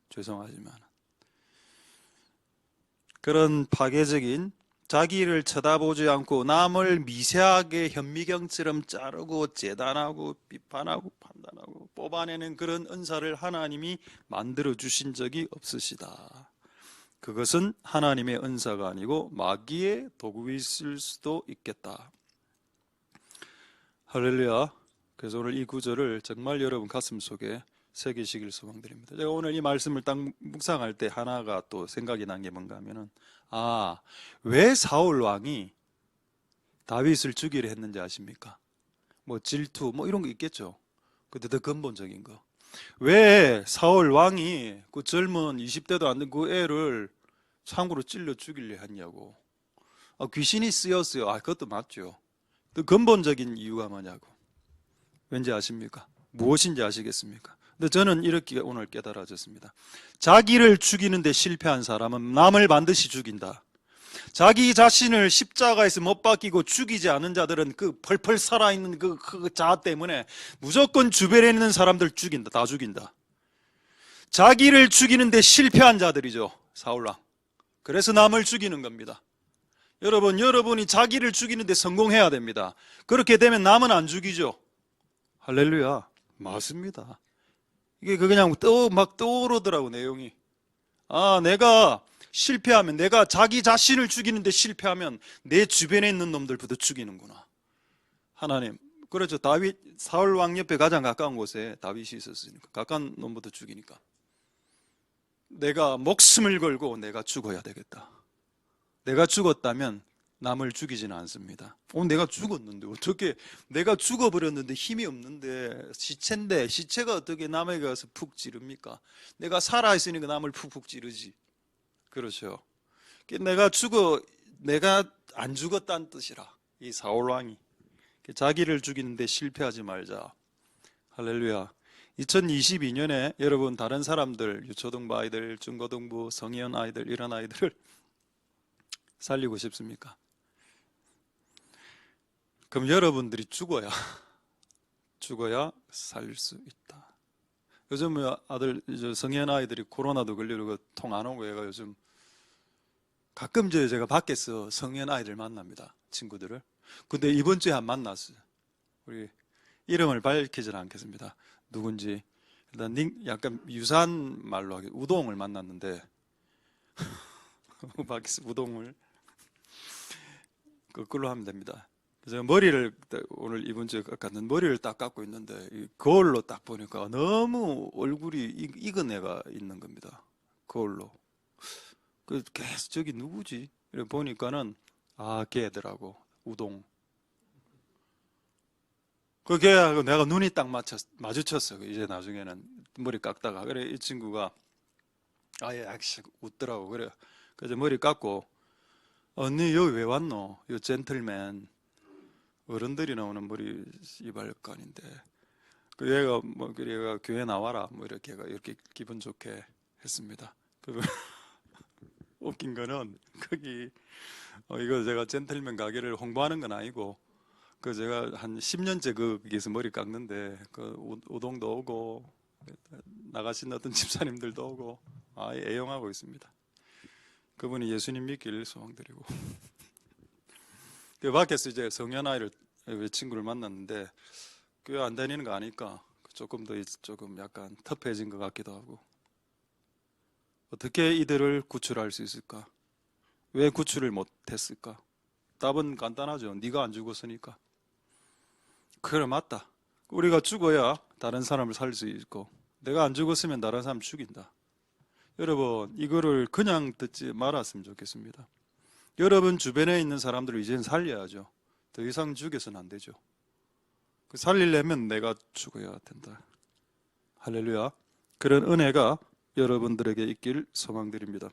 죄송하지만 그런 파괴적인 자기를 쳐다보지 않고 남을 미세하게 현미경처럼 자르고 재단하고 비판하고 판단하고 뽑아내는 그런 은사를 하나님이 만들어 주신 적이 없으시다. 그것은 하나님의 은사가 아니고 마귀의 도구일 수도 있겠다. 할렐루야. 그래서 오늘 이 구절을 정말 여러분 가슴속에 새기시길 소망드립니다. 제가 오늘 이 말씀을 딱 묵상할 때 하나가 또 생각이 난 게 뭔가 하면은 왜 사울 왕이 다윗을 죽이려 했는지 아십니까? 뭐 질투 뭐 이런 거 있겠죠. 근데 더 근본적인 거. 왜 사울 왕이 그 젊은 20대도 안 된 그 애를 창으로 찔러 죽이려 했냐고. 귀신이 쓰였어요. 그것도 맞죠. 더 근본적인 이유가 뭐냐고. 왠지 아십니까? 무엇인지 아시겠습니까? 근데 저는 이렇게 오늘 깨달아졌습니다. 자기를 죽이는데 실패한 사람은 남을 반드시 죽인다. 자기 자신을 십자가에서 못 박히고 죽이지 않은 자들은 그 펄펄 살아있는 그 자아 때문에 무조건 주변에 있는 사람들 죽인다. 다 죽인다. 자기를 죽이는데 실패한 자들이죠. 사울왕. 그래서 남을 죽이는 겁니다. 여러분이 자기를 죽이는데 성공해야 됩니다. 그렇게 되면 남은 안 죽이죠. 할렐루야. 맞습니다. 이게 그냥 막 떠오르더라고, 내용이. 내가 실패하면, 내가 자기 자신을 죽이는데 실패하면 내 주변에 있는 놈들부터 죽이는구나. 하나님. 그렇죠. 사울 왕 옆에 가장 가까운 곳에 다윗이 있었으니까. 가까운 놈부터 죽이니까. 내가 목숨을 걸고 내가 죽어야 되겠다. 내가 죽었다면 남을 죽이지는 않습니다. 내가 죽었는데 어떻게 내가 죽어버렸는데 힘이 없는데 시체가 어떻게 남에게 가서 푹 찌릅니까? 내가 살아있으니까 남을 푹푹 찌르지. 그렇죠. 내가 안 죽었다는 뜻이라. 이 사울왕이 자기를 죽이는데 실패하지 말자. 할렐루야. 2022년에 여러분 다른 사람들, 유초등부 아이들, 중고등부, 성인 아이들 이런 아이들을 살리고 싶습니까? 그럼 여러분들이 죽어야 살릴 수 있다. 요즘 아들 성인 아이들이 코로나도 걸리고 통 안 오고 얘가 요즘 가끔 제가 밖에서 성인 아이들 만납니다. 친구들을. 근데 이번 주에 만났어요. 우리 이름을 밝히지는 않겠습니다. 누군지. 일단 약간 유사한 말로 하기 우동을 만났는데 밖에서 우동을 거꾸로 하면 됩니다. 그래서 머리를 오늘 이번 주에 깎았는데 머리를 딱 깎고 있는데 거울로 딱 보니까 너무 얼굴이 익은 애가 있는 겁니다. 거울로. 계속 저기 누구지? 이렇게 보니까는 걔더라고. 우동. 그 걔하고 내가 눈이 딱 마주쳤어. 이제 나중에는 머리 깎다가 그래 이 친구가 웃더라고. 그래서 머리 깎고 언니 여기 왜 왔노? 요 젠틀맨 어른들이 나오는 머리 이발관인데 얘가 얘가 교회 나와라 이렇게 기분 좋게 했습니다. 웃긴 거는 거기 이거 제가 젠틀맨 가게를 홍보하는 건 아니고 제가 한 10년째 거기서 머리 깎는데 우동도 오고 나가신 어떤 집사님들도 오고 애용하고 있습니다. 그분이 예수님 믿기를 소망드리고 그 밖에서 이제 성년 아이를 친구를 만났는데 교회 안 다니는 거 아니까 조금 약간 터프해진 것 같기도 하고 어떻게 이들을 구출할 수 있을까? 왜 구출을 못했을까? 답은 간단하죠. 네가 안 죽었으니까. 그래 맞다. 우리가 죽어야 다른 사람을 살릴 수 있고 내가 안 죽었으면 다른 사람 죽인다. 여러분 이거를 그냥 듣지 말았으면 좋겠습니다. 여러분 주변에 있는 사람들을 이제는 살려야죠. 더 이상 죽여서는 안 되죠. 살리려면 내가 죽어야 된다. 할렐루야. 그런 은혜가 여러분들에게 있길 소망드립니다.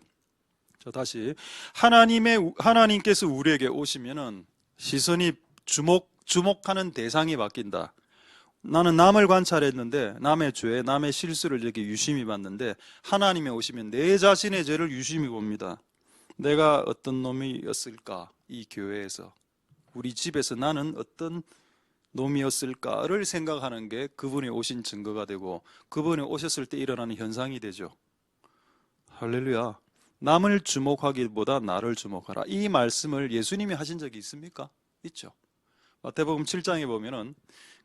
자, 다시 하나님께서 우리에게 오시면은 시선이 주목하는 대상이 바뀐다. 나는 남을 관찰했는데 남의 죄, 남의 실수를 이렇게 유심히 봤는데 하나님이 오시면 내 자신의 죄를 유심히 봅니다. 내가 어떤 놈이었을까? 이 교회에서, 우리 집에서 나는 어떤 놈이었을까를 생각하는 게 그분이 오신 증거가 되고 그분이 오셨을 때 일어나는 현상이 되죠. 할렐루야. 남을 주목하기보다 나를 주목하라. 이 말씀을 예수님이 하신 적이 있습니까? 있죠. 마태복음 7장에 보면은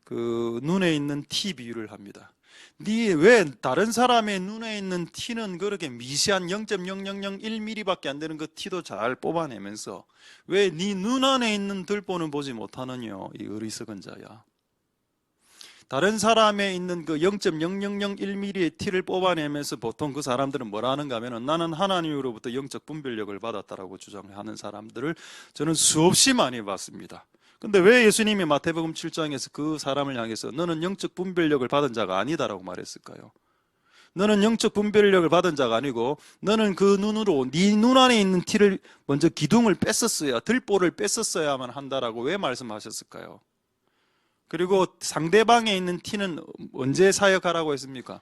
그 눈에 있는 티 비유를 합니다. 네 왜 다른 사람의 눈에 있는 티는 그렇게 미세한 0.0001mm밖에 안 되는 그 티도 잘 뽑아내면서 왜 네 눈 안에 있는 들보는 보지 못하느냐, 이 어리석은 자야. 다른 사람에 있는 그 0.0001mm의 티를 뽑아내면서 보통 그 사람들은 뭐라 하는가 하면은 나는 하나님으로부터 영적 분별력을 받았다라고 주장하는 사람들을 저는 수없이 많이 봤습니다. 근데 왜 예수님이 마태복음 7장에서 그 사람을 향해서 너는 영적 분별력을 받은 자가 아니다라고 말했을까요? 너는 영적 분별력을 받은 자가 아니고 너는 그 눈으로 네 눈 안에 있는 티를 먼저 기둥을 뺐었어야, 들보를 뺐었어야만 한다라고 왜 말씀하셨을까요? 그리고 상대방에 있는 티는 언제 사역하라고 했습니까?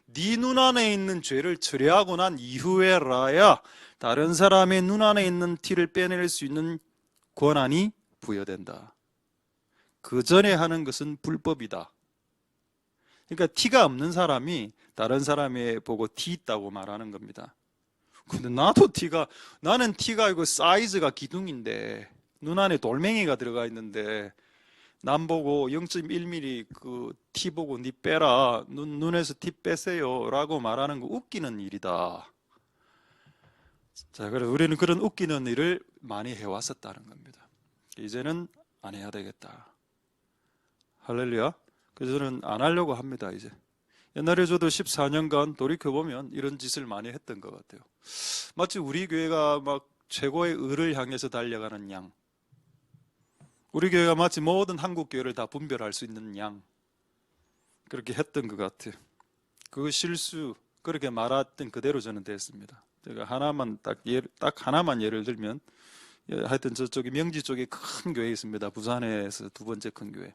네 눈 안에 있는 죄를 처리하고 난 이후에라야 다른 사람의 눈 안에 있는 티를 빼낼 수 있는 권한이 부여된다. 그 전에 하는 것은 불법이다. 그러니까 티가 없는 사람이 다른 사람에 보고 티 있다고 말하는 겁니다. 근데 나는 티가 이거 사이즈가 기둥인데 눈 안에 돌멩이가 들어가 있는데 남 보고 0.1mm 그 티 보고 니 빼라, 눈에서 티 빼세요 라고 말하는 거 웃기는 일이다. 자, 그래서 우리는 그런 웃기는 일을 많이 해왔었다는 겁니다. 이제는 안 해야 되겠다. 할렐루야. 그래서 저는 안 하려고 합니다. 이제 옛날에 저도 14년간 돌이켜보면 이런 짓을 많이 했던 것 같아요. 마치 우리 교회가 막 최고의 의를 향해서 달려가는 양, 우리 교회가 마치 모든 한국 교회를 다 분별할 수 있는 양, 그렇게 했던 것 같아요. 그 실수 그렇게 말했던 그대로 저는 됐습니다. 제가 딱 하나만 예를 들면, 하여튼 저쪽에 명지 쪽에 큰 교회 있습니다. 부산에서 두 번째 큰 교회.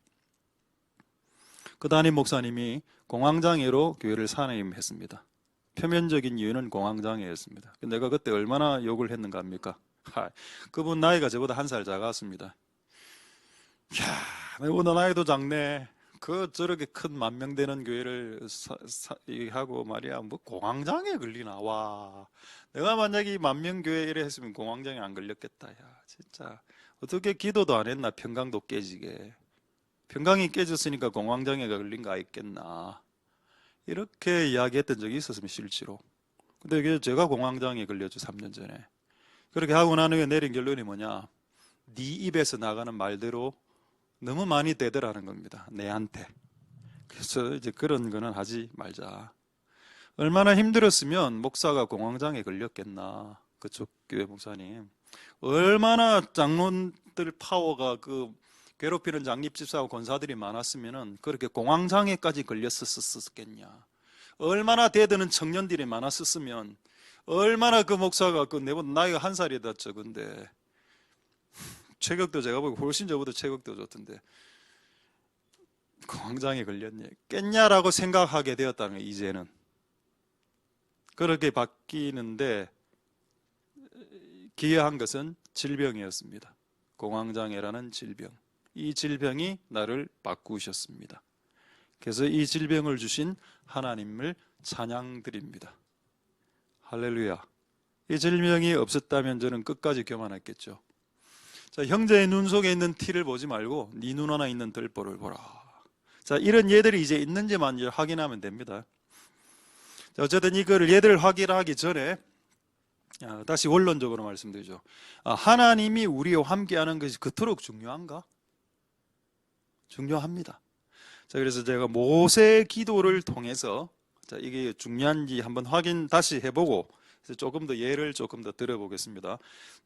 그 담임 목사님이 공황장애로 교회를 사임했습니다. 표면적인 이유는 공황장애였습니다. 내가 그때 얼마나 욕을 했는가 합니까? 그분 나이가 저보다 1살 작았습니다. 이야, 내보다 나이도 작네. 저렇게 큰 10,000명 되는 교회를 하고 말이야, 뭐 공황장애 걸리나. 와, 내가 만약에 10,000명 교회 이래 했으면 공황장애 안 걸렸겠다. 야, 진짜 어떻게 기도도 안 했나, 평강도 깨지게. 평강이 깨졌으니까 공황장애가 걸린 거 있겠나, 이렇게 이야기했던 적이 있었으면 실제로. 근데 제가 공황장애에 걸렸죠, 3년 전에. 그렇게 하고 난 후에 내린 결론이 뭐냐, 네 입에서 나가는 말대로 너무 많이 되더라는 겁니다, 내한테. 그래서 이제 그런 거는 하지 말자. 얼마나 힘들었으면 목사가 공황장애 걸렸겠나. 그쪽 교회 목사님 얼마나 장로들 파워가, 그 괴롭히는 장립집사하고 권사들이 많았으면은 그렇게 공황장애까지 걸렸었겠냐. 얼마나 대드는 청년들이 많았었으면 얼마나 그 목사가, 내보다 나이가 1살이 더 적은데 체격도 제가 보기 훨씬 저보다 체격도 좋던데 공황장애 깼냐라고 생각하게 되었다는 거예요. 이제는 그렇게 바뀌는데 기여한 것은 질병이었습니다. 공황장애라는 질병. 이 질병이 나를 바꾸셨습니다. 그래서 이 질병을 주신 하나님을 찬양드립니다. 할렐루야. 이 질병이 없었다면 저는 끝까지 교만했겠죠. 자, 형제의 눈 속에 있는 티를 보지 말고 네 눈 안에 있는 들보를 보라. 자, 이런 예들이 이제 있는지만 이제 확인하면 됩니다. 자, 어쨌든 이거를 예들을 확인하기 전에 다시 원론적으로 말씀드리죠. 하나님이 우리와 함께하는 것이 그토록 중요한가? 중요합니다. 자, 그래서 제가 모세의 기도를 통해서 이게 중요한지 한번 확인 다시 해보고 조금 더 예를 조금 더 들어보겠습니다.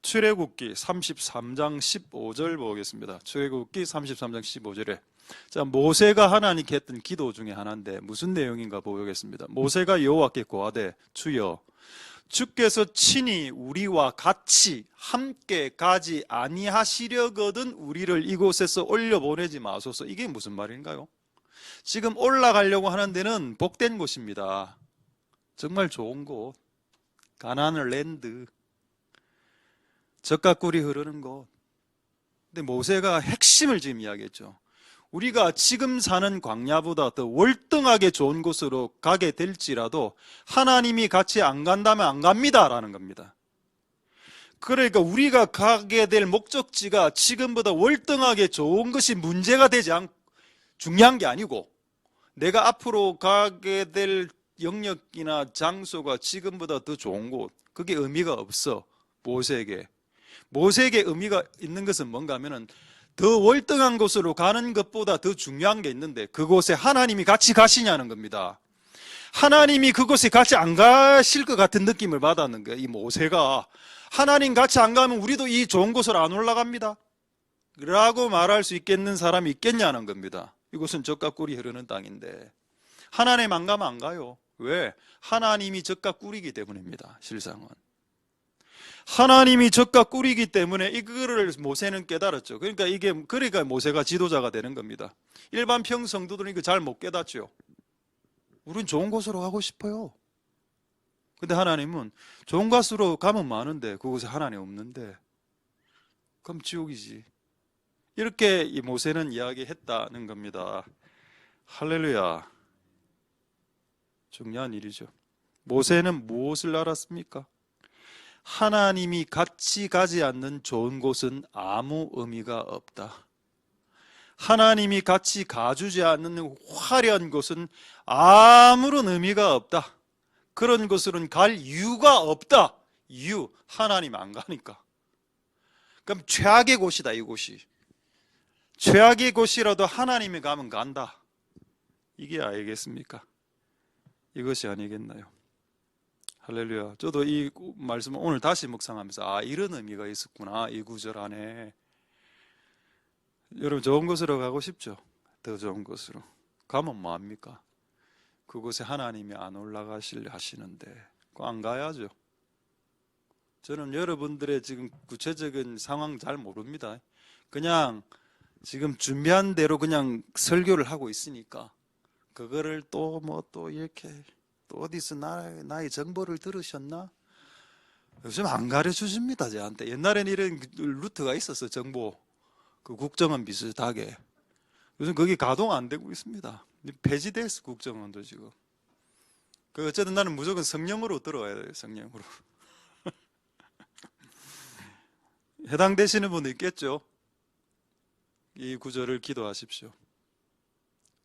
출애굽기 33장 15절 보겠습니다. 출애굽기 33장 15절에 자, 모세가 하나님께 했던 기도 중에 하나인데 무슨 내용인가 보겠습니다. 모세가 여호와께 고하되 주여 주께서 친히 우리와 같이 함께 가지 아니하시려거든 우리를 이곳에서 올려보내지 마소서. 이게 무슨 말인가요? 지금 올라가려고 하는 데는 복된 곳입니다. 정말 좋은 곳, 가나안 랜드, 젖과 꿀이 흐르는 곳. 근데 모세가 핵심을 지금 이야기했죠. 우리가 지금 사는 광야보다 더 월등하게 좋은 곳으로 가게 될지라도 하나님이 같이 안 간다면 안 갑니다라는 겁니다. 그러니까 우리가 가게 될 목적지가 지금보다 월등하게 좋은 것이 문제가 되지 않고 중요한 게 아니고, 내가 앞으로 가게 될 영역이나 장소가 지금보다 더 좋은 곳, 그게 의미가 없어. 모세에게 의미가 있는 것은 뭔가 하면은 더 월등한 곳으로 가는 것보다 더 중요한 게 있는데, 그곳에 하나님이 같이 가시냐는 겁니다. 하나님이 그곳에 같이 안 가실 것 같은 느낌을 받았는 거예요. 이 모세가 하나님 같이 안 가면 우리도 이 좋은 곳으로 안 올라갑니다 라고 말할 수 있겠는 사람이 있겠냐는 겁니다. 이곳은 젖과 꿀이 흐르는 땅인데 하나님 안 가면 안 가요. 왜? 하나님이 젖과 꿀이기 때문입니다. 실상은 하나님이 젖과 꿀이기 때문에 이거를 모세는 깨달았죠. 그러니까 모세가 지도자가 되는 겁니다. 일반 평 성도들은 이거 잘 못 깨닫죠. 우린 좋은 곳으로 가고 싶어요. 근데 하나님은 좋은 곳으로 가면 많은데 그곳에 하나님 없는데 그럼 지옥이지. 이렇게 이 모세는 이야기했다는 겁니다. 할렐루야. 중요한 일이죠. 모세는 무엇을 알았습니까? 하나님이 같이 가지 않는 좋은 곳은 아무 의미가 없다. 하나님이 같이 가주지 않는 화려한 곳은 아무런 의미가 없다. 그런 곳으로는 갈 이유가 없다. 이유, 하나님 안 가니까. 그럼 최악의 곳이다, 이곳이. 최악의 곳이라도 하나님이 가면 간다. 이게 아니겠습니까? 이것이 아니겠나요? 할렐루야. 저도 이 말씀을 오늘 다시 묵상하면서 이런 의미가 있었구나, 이 구절 안에. 여러분, 좋은 곳으로 가고 싶죠? 더 좋은 곳으로. 가면 뭐합니까? 그곳에 하나님이 안 올라가시려 하시는데 안 가야죠. 저는 여러분들의 지금 구체적인 상황 잘 모릅니다. 그냥 지금 준비한 대로 그냥 설교를 하고 있으니까 그거를 또 이렇게 또 어디서 나의 정보를 들으셨나? 요즘 안 가르쳐 줍니다, 저한테. 옛날에는 이런 루트가 있었어, 정보. 그 국정원 비슷하게. 요즘 거기 가동 안 되고 있습니다. 폐지됐어, 국정원도 지금. 어쨌든 나는 무조건 성령으로 들어와야 돼요, 성령으로. 해당되시는 분도 있겠죠? 이 구절을 기도하십시오.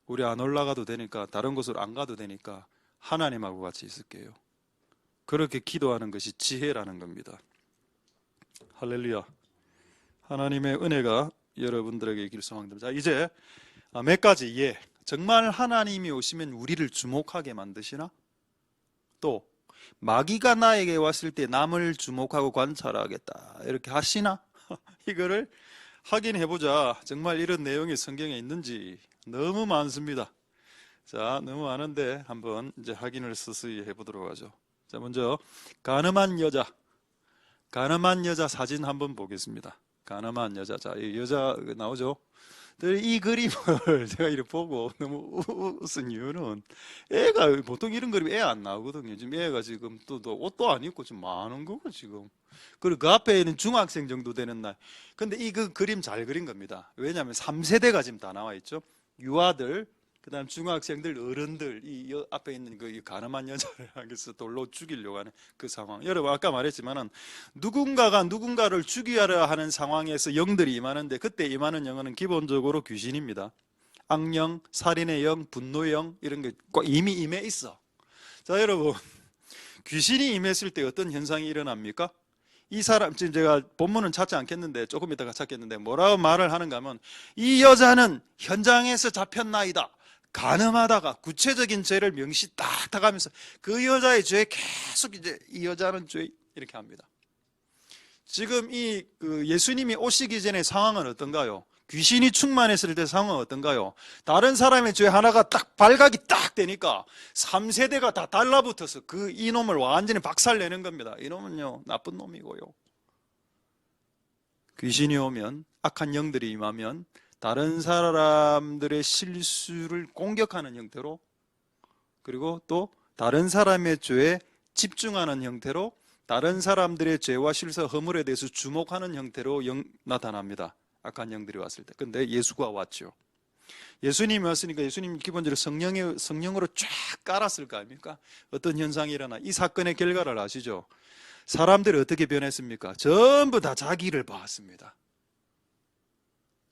우리 안 올라가도 되니까, 다른 곳으로 안 가도 되니까 하나님하고 같이 있을게요. 그렇게 기도하는 것이 지혜라는 겁니다. 할렐루야. 하나님의 은혜가 여러분들에게 있길 소망합니다. 자, 이제 몇 가지 정말 하나님이 오시면 우리를 주목하게 만드시나? 또 마귀가 나에게 왔을 때 남을 주목하고 관찰하겠다 이렇게 하시나? 이거를 확인해보자. 정말 이런 내용이 성경에 있는지. 너무 많습니다. 자, 너무 많은데 한번 이제 확인을 서서히 해보도록 하죠. 자, 먼저 가늠한 여자 사진 한번 보겠습니다. 가늠한 여자. 자, 이 여자 나오죠? 이 그림을 제가 이렇게 보고 너무 웃은 이유는, 애가 보통 이런 그림 애 안 나오거든요. 지금 애가 지금 또 옷도 안 입고 좀 많은 거고 지금. 그리고 그 앞에 있는 중학생 정도 되는 날. 근데 이 그림 잘 그린 겁니다. 왜냐하면 3세대가 지금 다 나와 있죠. 유아들, 그다음 중학생들, 어른들, 이 앞에 있는 그 가늠한 여자를 향해서 돌로 죽이려고 하는 그 상황. 여러분 아까 말했지만은 누군가가 누군가를 죽이려 하는 상황에서 영들이 임하는데, 그때 임하는 영은 기본적으로 귀신입니다. 악령, 살인의 영, 분노의 영, 이런 게 이미 임해 있어. 자, 여러분, 귀신이 임했을 때 어떤 현상이 일어납니까? 이 사람, 지금 제가 본문은 찾지 않겠는데 조금 이따가 찾겠는데 뭐라고 말을 하는가 하면, 이 여자는 현장에서 잡혔나이다. 가늠하다가 구체적인 죄를 명시 딱 하면서 그 여자의 죄 계속 이제 이 여자는 죄 이렇게 합니다. 지금 예수님이 오시기 전에 상황은 어떤가요? 귀신이 충만했을 때 상황은 어떤가요? 다른 사람의 죄 하나가 딱 발각이 딱 되니까 3세대가 다 달라붙어서 이놈을 완전히 박살내는 겁니다. 이놈은요, 나쁜 놈이고요. 귀신이 오면, 악한 영들이 임하면 다른 사람들의 실수를 공격하는 형태로, 그리고 또 다른 사람의 죄에 집중하는 형태로, 다른 사람들의 죄와 실수, 허물에 대해서 주목하는 형태로 나타납니다. 악한 영들이 왔을 때. 근데 예수가 왔죠. 예수님이 왔으니까 예수님 기본적으로 성령으로 쫙 깔았을 거 아닙니까? 어떤 현상이 일어나. 이 사건의 결과를 아시죠? 사람들이 어떻게 변했습니까? 전부 다 자기를 봤습니다.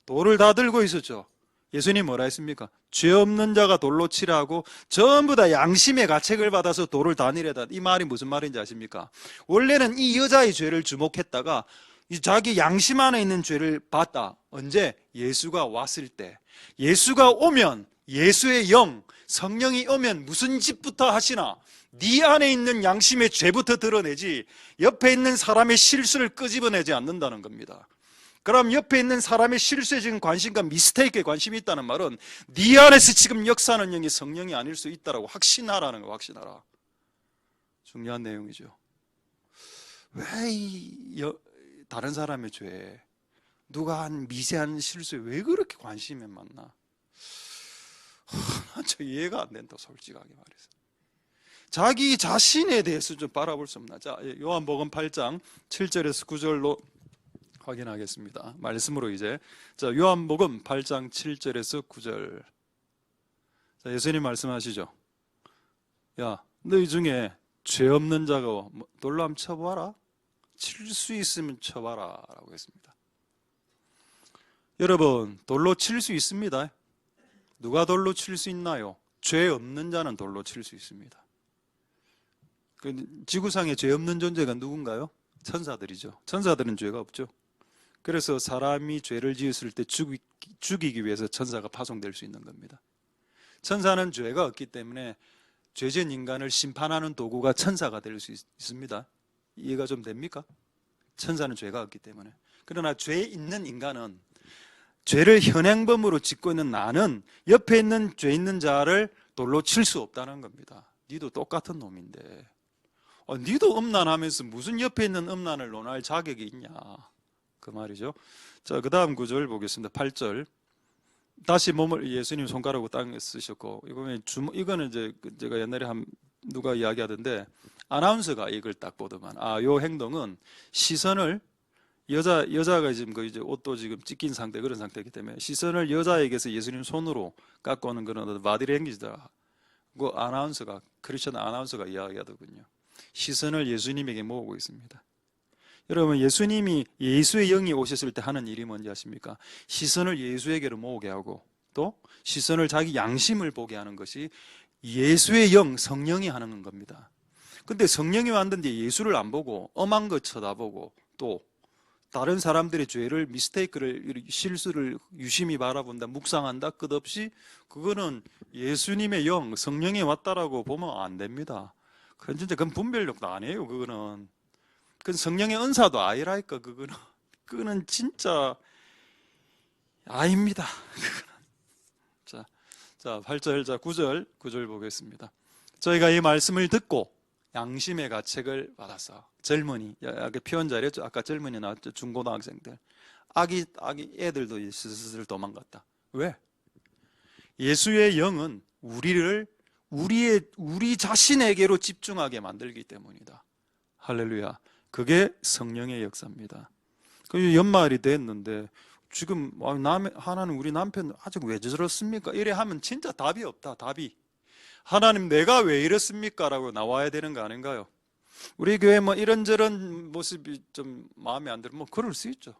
돌을 다 들고 있었죠. 예수님 뭐라 했습니까? 죄 없는 자가 돌로 치라 하고 전부 다 양심의 가책을 받아서 돌을 다 내려다. 이 말이 무슨 말인지 아십니까? 원래는 이 여자의 죄를 주목했다가 자기 양심 안에 있는 죄를 봤다. 언제? 예수가 왔을 때. 예수가 오면, 예수의 영, 성령이 오면 무슨 짓부터 하시나? 네 안에 있는 양심의 죄부터 드러내지 옆에 있는 사람의 실수를 끄집어내지 않는다는 겁니다. 그럼 옆에 있는 사람의 실수에 지금 관심과 미스테이크에 관심이 있다는 말은 네 안에서 지금 역사하는 영이 성령이 아닐 수 있다라고 확신하라는 거. 확신하라. 중요한 내용이죠. 왜 다른 사람의 죄, 누가 한 미세한 실수에 왜 그렇게 관심이 많나? 저 이해가 안 된다, 솔직하게 말해서. 자기 자신에 대해서 좀 바라볼 수 없나? 자, 요한복음 8장 7절에서 9절로 확인하겠습니다. 말씀으로 이제. 자, 요한복음 8장 7절에서 9절. 자, 예수님 말씀하시죠. 야, 너희 중에 죄 없는 자가 돌로 한번 쳐봐라. 칠 수 있으면 쳐봐라 라고 했습니다. 여러분, 돌로 칠 수 있습니다. 누가 돌로 칠 수 있나요? 죄 없는 자는 돌로 칠 수 있습니다. 지구상에 죄 없는 존재가 누군가요? 천사들이죠. 천사들은 죄가 없죠. 그래서 사람이 죄를 지었을 때 죽이기 위해서 천사가 파송될 수 있는 겁니다. 천사는 죄가 없기 때문에 죄진 인간을 심판하는 도구가 천사가 될 수 있습니다. 이해가 좀 됩니까? 천사는 죄가 없기 때문에. 그러나 죄 있는 인간은, 죄를 현행범으로 짓고 있는 나는 옆에 있는 죄 있는 자를 돌로 칠 수 없다는 겁니다. 니도 똑같은 놈인데 니도 음란하면서 무슨 옆에 있는 음란을 논할 자격이 있냐, 그 말이죠. 자, 그 다음 구절 보겠습니다. 8절. 다시 몸을, 예수님 손가락으로 땅에 쓰셨고, 이거는 이제 제가 옛날에 누가 이야기하던데, 아나운서가 이걸 딱 보더만, 요 행동은 시선을, 여자가 지금 이제 옷도 지금 찢긴 상태, 그런 상태이기 때문에 시선을 여자에게서 예수님 손으로 갖고 오는 그런 바디랭귀지다. 그 아나운서가, 크리스천 아나운서가 이야기하더군요. 시선을 예수님에게 모으고 있습니다. 여러분, 예수님이 예수의 영이 오셨을 때 하는 일이 뭔지 아십니까? 시선을 예수에게로 모으게 하고 또 시선을 자기 양심을 보게 하는 것이 예수의 영, 성령이 하는 겁니다. 근데 성령이 왔는데 예수를 안 보고 엄한 것 쳐다보고 또 다른 사람들의 죄를, 미스테이크를, 실수를 유심히 바라본다, 묵상한다, 끝없이, 그거는 예수님의 영, 성령이 왔다라고 보면 안 됩니다. 그건 진짜 분별력도 아니에요. 그거는 성령의 은사도 아니라니까. 그거는 진짜 아닙니다. 자, 8절, 9절 보겠습니다. 저희가 이 말씀을 듣고 양심의 가책을 받았어. 젊은이, 아까 표현 잘했죠? 아까 젊은이 나왔죠? 중고등학생들. 아기 애들도 슬슬 도망갔다. 왜? 예수의 영은 우리 자신에게로 집중하게 만들기 때문이다. 할렐루야. 그게 성령의 역사입니다. 연말이 됐는데 지금 하나님, 우리 남편 아직 왜 저렇습니까? 이래 하면 진짜 답이 없다. 답이. 하나님, 내가 왜 이렇습니까? 라고 나와야 되는 거 아닌가요? 우리 교회 이런저런 모습이 좀 마음에 안 들면 그럴 수 있죠.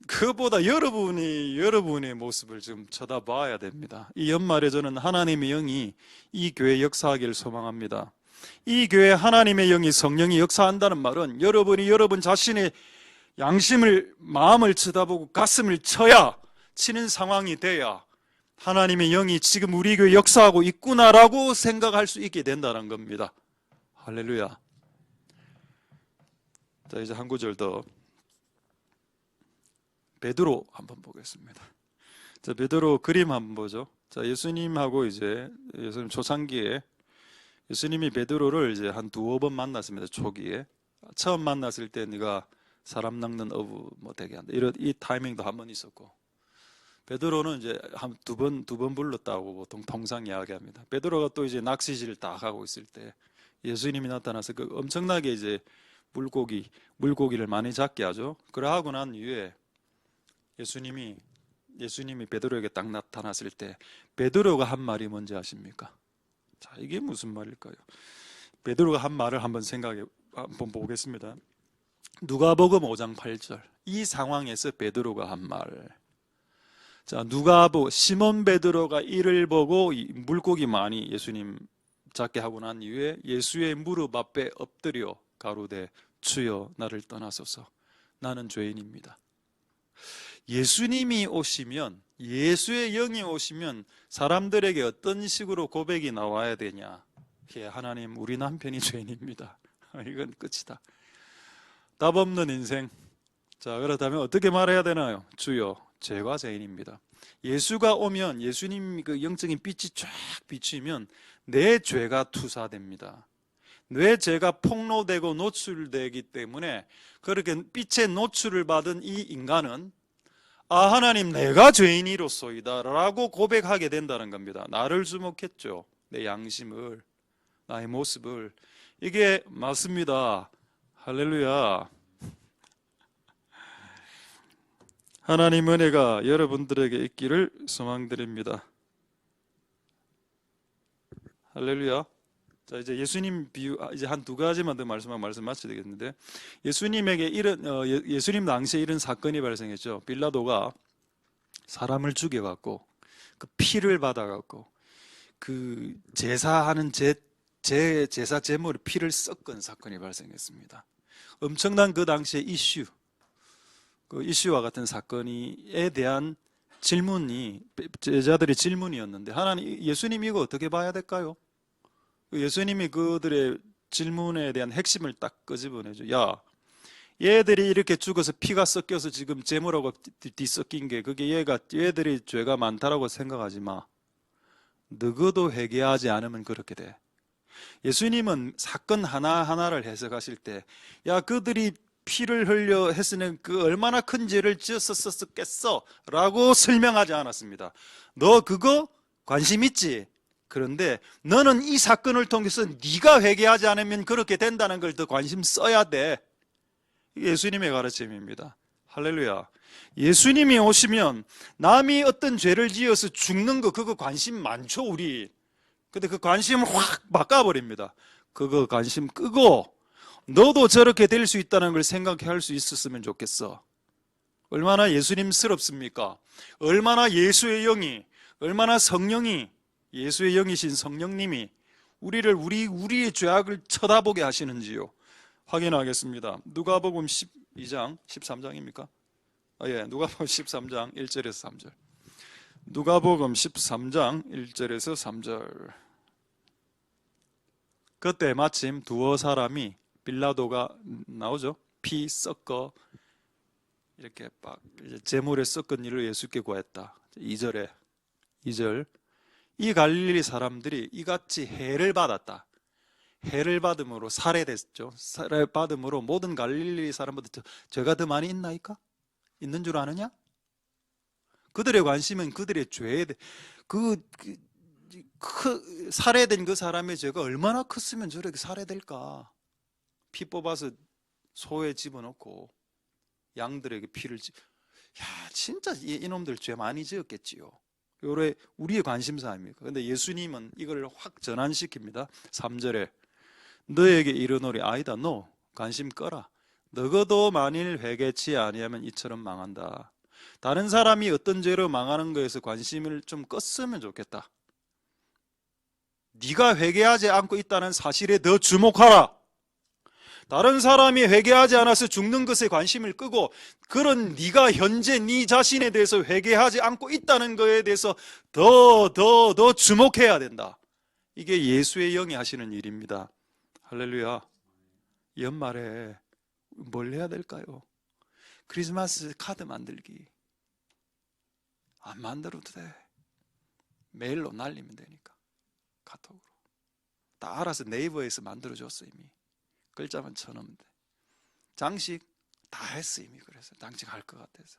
그보다 여러분의 모습을 좀 쳐다봐야 됩니다. 이 연말에 저는 하나님의 영이 이 교회에 역사하기를 소망합니다. 이 교회에 하나님의 영이, 성령이 역사한다는 말은 여러분 자신의 양심을, 마음을 쳐다보고 가슴을 치는 상황이 돼야 하나님의 영이 지금 우리 교회에 역사하고 있구나라고 생각할 수 있게 된다는 겁니다. 할렐루야. 자, 이제 한 구절 더. 베드로 한번 보겠습니다. 자, 베드로 그림 한번 보죠. 자, 예수님하고 예수님 초창기에 예수님이 베드로를 이제 한 두어 번 만났습니다. 초기에. 처음 만났을 때 네가 사람 낚는 어부 되게 한다. 이 타이밍도 한 번 있었고. 베드로는 이제 한 두 번 불렀다고 보통 통상 이야기합니다. 베드로가 또 이제 낚시질을 딱 하고 있을 때 예수님이 나타나서 그 엄청나게 이제 물고기를 많이 잡게 하죠. 그러하고 난 이후에 예수님이 베드로에게 딱 나타났을 때 베드로가 한 말이 뭔지 아십니까? 자, 이게 무슨 말일까요? 베드로가 한 말을 한번 보겠습니다. 누가복음 5장 8절. 이 상황에서 베드로가 한 말. 자, 시몬 베드로가 이를 보고 물고기 많이 예수님 잡게 하고 난 이후에 예수의 무릎 앞에 엎드려 가로되 주여 나를 떠나소서 나는 죄인입니다. 예수님이 오시면, 예수의 영이 오시면 사람들에게 어떤 식으로 고백이 나와야 되냐? 예, 하나님, 우리 남편이 죄인입니다. 이건 끝이다. 답 없는 인생. 자, 그렇다면 어떻게 말해야 되나요? 주여, 죄가 죄인입니다. 예수가 오면, 예수님 그 영적인 빛이 쫙 비치면 내 죄가 투사됩니다. 내 죄가 폭로되고 노출되기 때문에 그렇게 빛의 노출을 받은 이 인간은 하나님, 내가 죄인이로소이다 라고 고백하게 된다는 겁니다. 나를 주목했죠. 내 양심을, 나의 모습을. 이게 맞습니다. 할렐루야. 하나님 은혜가 여러분들에게 있기를 소망드립니다. 할렐루야. 자, 이제 예수님 비유, 이제 한 두 가지만 더 말씀 마쳐야 되겠는데, 예수님 당시에 이런 사건이 발생했죠. 빌라도가 사람을 죽여갖고, 그 피를 받아갖고, 그 제사하는 제사 제물의 피를 섞은 사건이 발생했습니다. 엄청난 그 당시의 그 이슈와 같은 사건에 대한 제자들의 질문이었는데, 예수님 이거 어떻게 봐야 될까요? 예수님이 그들의 질문에 대한 핵심을 딱 끄집어내죠. 야, 얘들이 이렇게 죽어서 피가 섞여서 지금 제물하고 뒤섞인 게 그게 얘들이 죄가 많다라고 생각하지 마. 너도 회개하지 않으면 그렇게 돼. 예수님은 사건 하나하나를 해석하실 때, 야, 그들이 피를 흘려 했으니 그 얼마나 큰 죄를 지었었겠어 라고 설명하지 않았습니다. 너 그거 관심 있지? 그런데 너는 이 사건을 통해서 네가 회개하지 않으면 그렇게 된다는 걸 더 관심 써야 돼. 예수님의 가르침입니다. 할렐루야. 예수님이 오시면 남이 어떤 죄를 지어서 죽는 거 그거 관심 많죠, 우리. 근데 그 관심을 확 바꿔버립니다. 그거 관심 끄고 너도 저렇게 될 수 있다는 걸 생각할 수 있었으면 좋겠어. 얼마나 예수님스럽습니까? 얼마나 예수의 영이, 얼마나 성령이, 예수의 영이신 성령님이 우리의 죄악을 쳐다보게 하시는지요. 확인하겠습니다. 누가복음 12장 13장입니까? 예, 누가복음 13장 1절에서 3절. 누가복음 13장 1절에서 3절. 그때 마침 두어 사람이 빌라도가 나오죠. 피 섞어 이렇게 막 제물에 섞은 일을 예수께 구했다. 2절. 이 갈릴리 사람들이 이같이 해를 받았다. 해를 받음으로 살해됐죠. 살해받음으로 모든 갈릴리 사람보다 죄가 더 많이 있나이까? 있는 줄 아느냐? 그들의 관심은 그들의 죄에 살해된 그 사람의 죄가 얼마나 컸으면 저렇게 살해될까? 피 뽑아서 소에 집어넣고 양들에게 진짜 이놈들 죄 많이 지었겠지요. 요래 우리의 관심사입니다. 그런데 예수님은 이걸 확 전환시킵니다. 3절에 너에게 이르노니 아니다. 너 관심 꺼라. 너도 만일 회개치 아니하면 이처럼 망한다. 다른 사람이 어떤 죄로 망하는 거에서 관심을 좀 껐으면 좋겠다. 네가 회개하지 않고 있다는 사실에 더 주목하라. 다른 사람이 회개하지 않아서 죽는 것에 관심을 끄고 그런 네가 현재 네 자신에 대해서 회개하지 않고 있다는 것에 대해서 더 주목해야 된다. 이게 예수의 영이 하시는 일입니다. 할렐루야. 연말에 뭘 해야 될까요? 크리스마스 카드 만들기. 안 만들어도 돼. 메일로 날리면 되니까. 카톡으로. 다 알아서 네이버에서 만들어줬어 이미. 글자만 쳐놓으면 돼. 장식 다 했어 이미. 그래서 장식할 것 같아서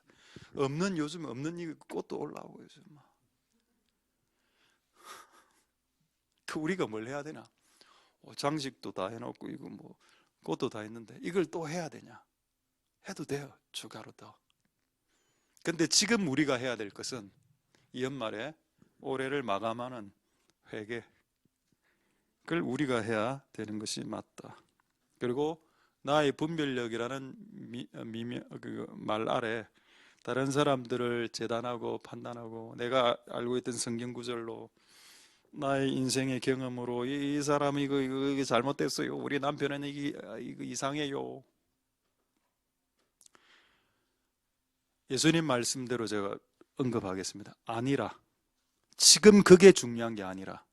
요즘 없는 이 꽃도 올라오고 요즘. 그 우리가 뭘 해야 되나? 장식도 다 해놓고 이거 뭐 꽃도 다 했는데 이걸 또 해야 되냐? 해도 돼요. 추가로 더. 근데 지금 우리가 해야 될 것은 이 연말에 올해를 마감하는 회개, 그걸 우리가 해야 되는 것이 맞다. 그리고 나의 분별력이라는 그 말 아래 다른 사람들을 재단하고 판단하고 내가 알고 있던 성경 구절로 나의 인생의 경험으로 이 사람이 이거 잘못됐어요. 우리 남편은 이거 이상해요. 예수님 말씀대로 제가 언급하겠습니다. 아니라. 지금 그게 중요한 게 아니라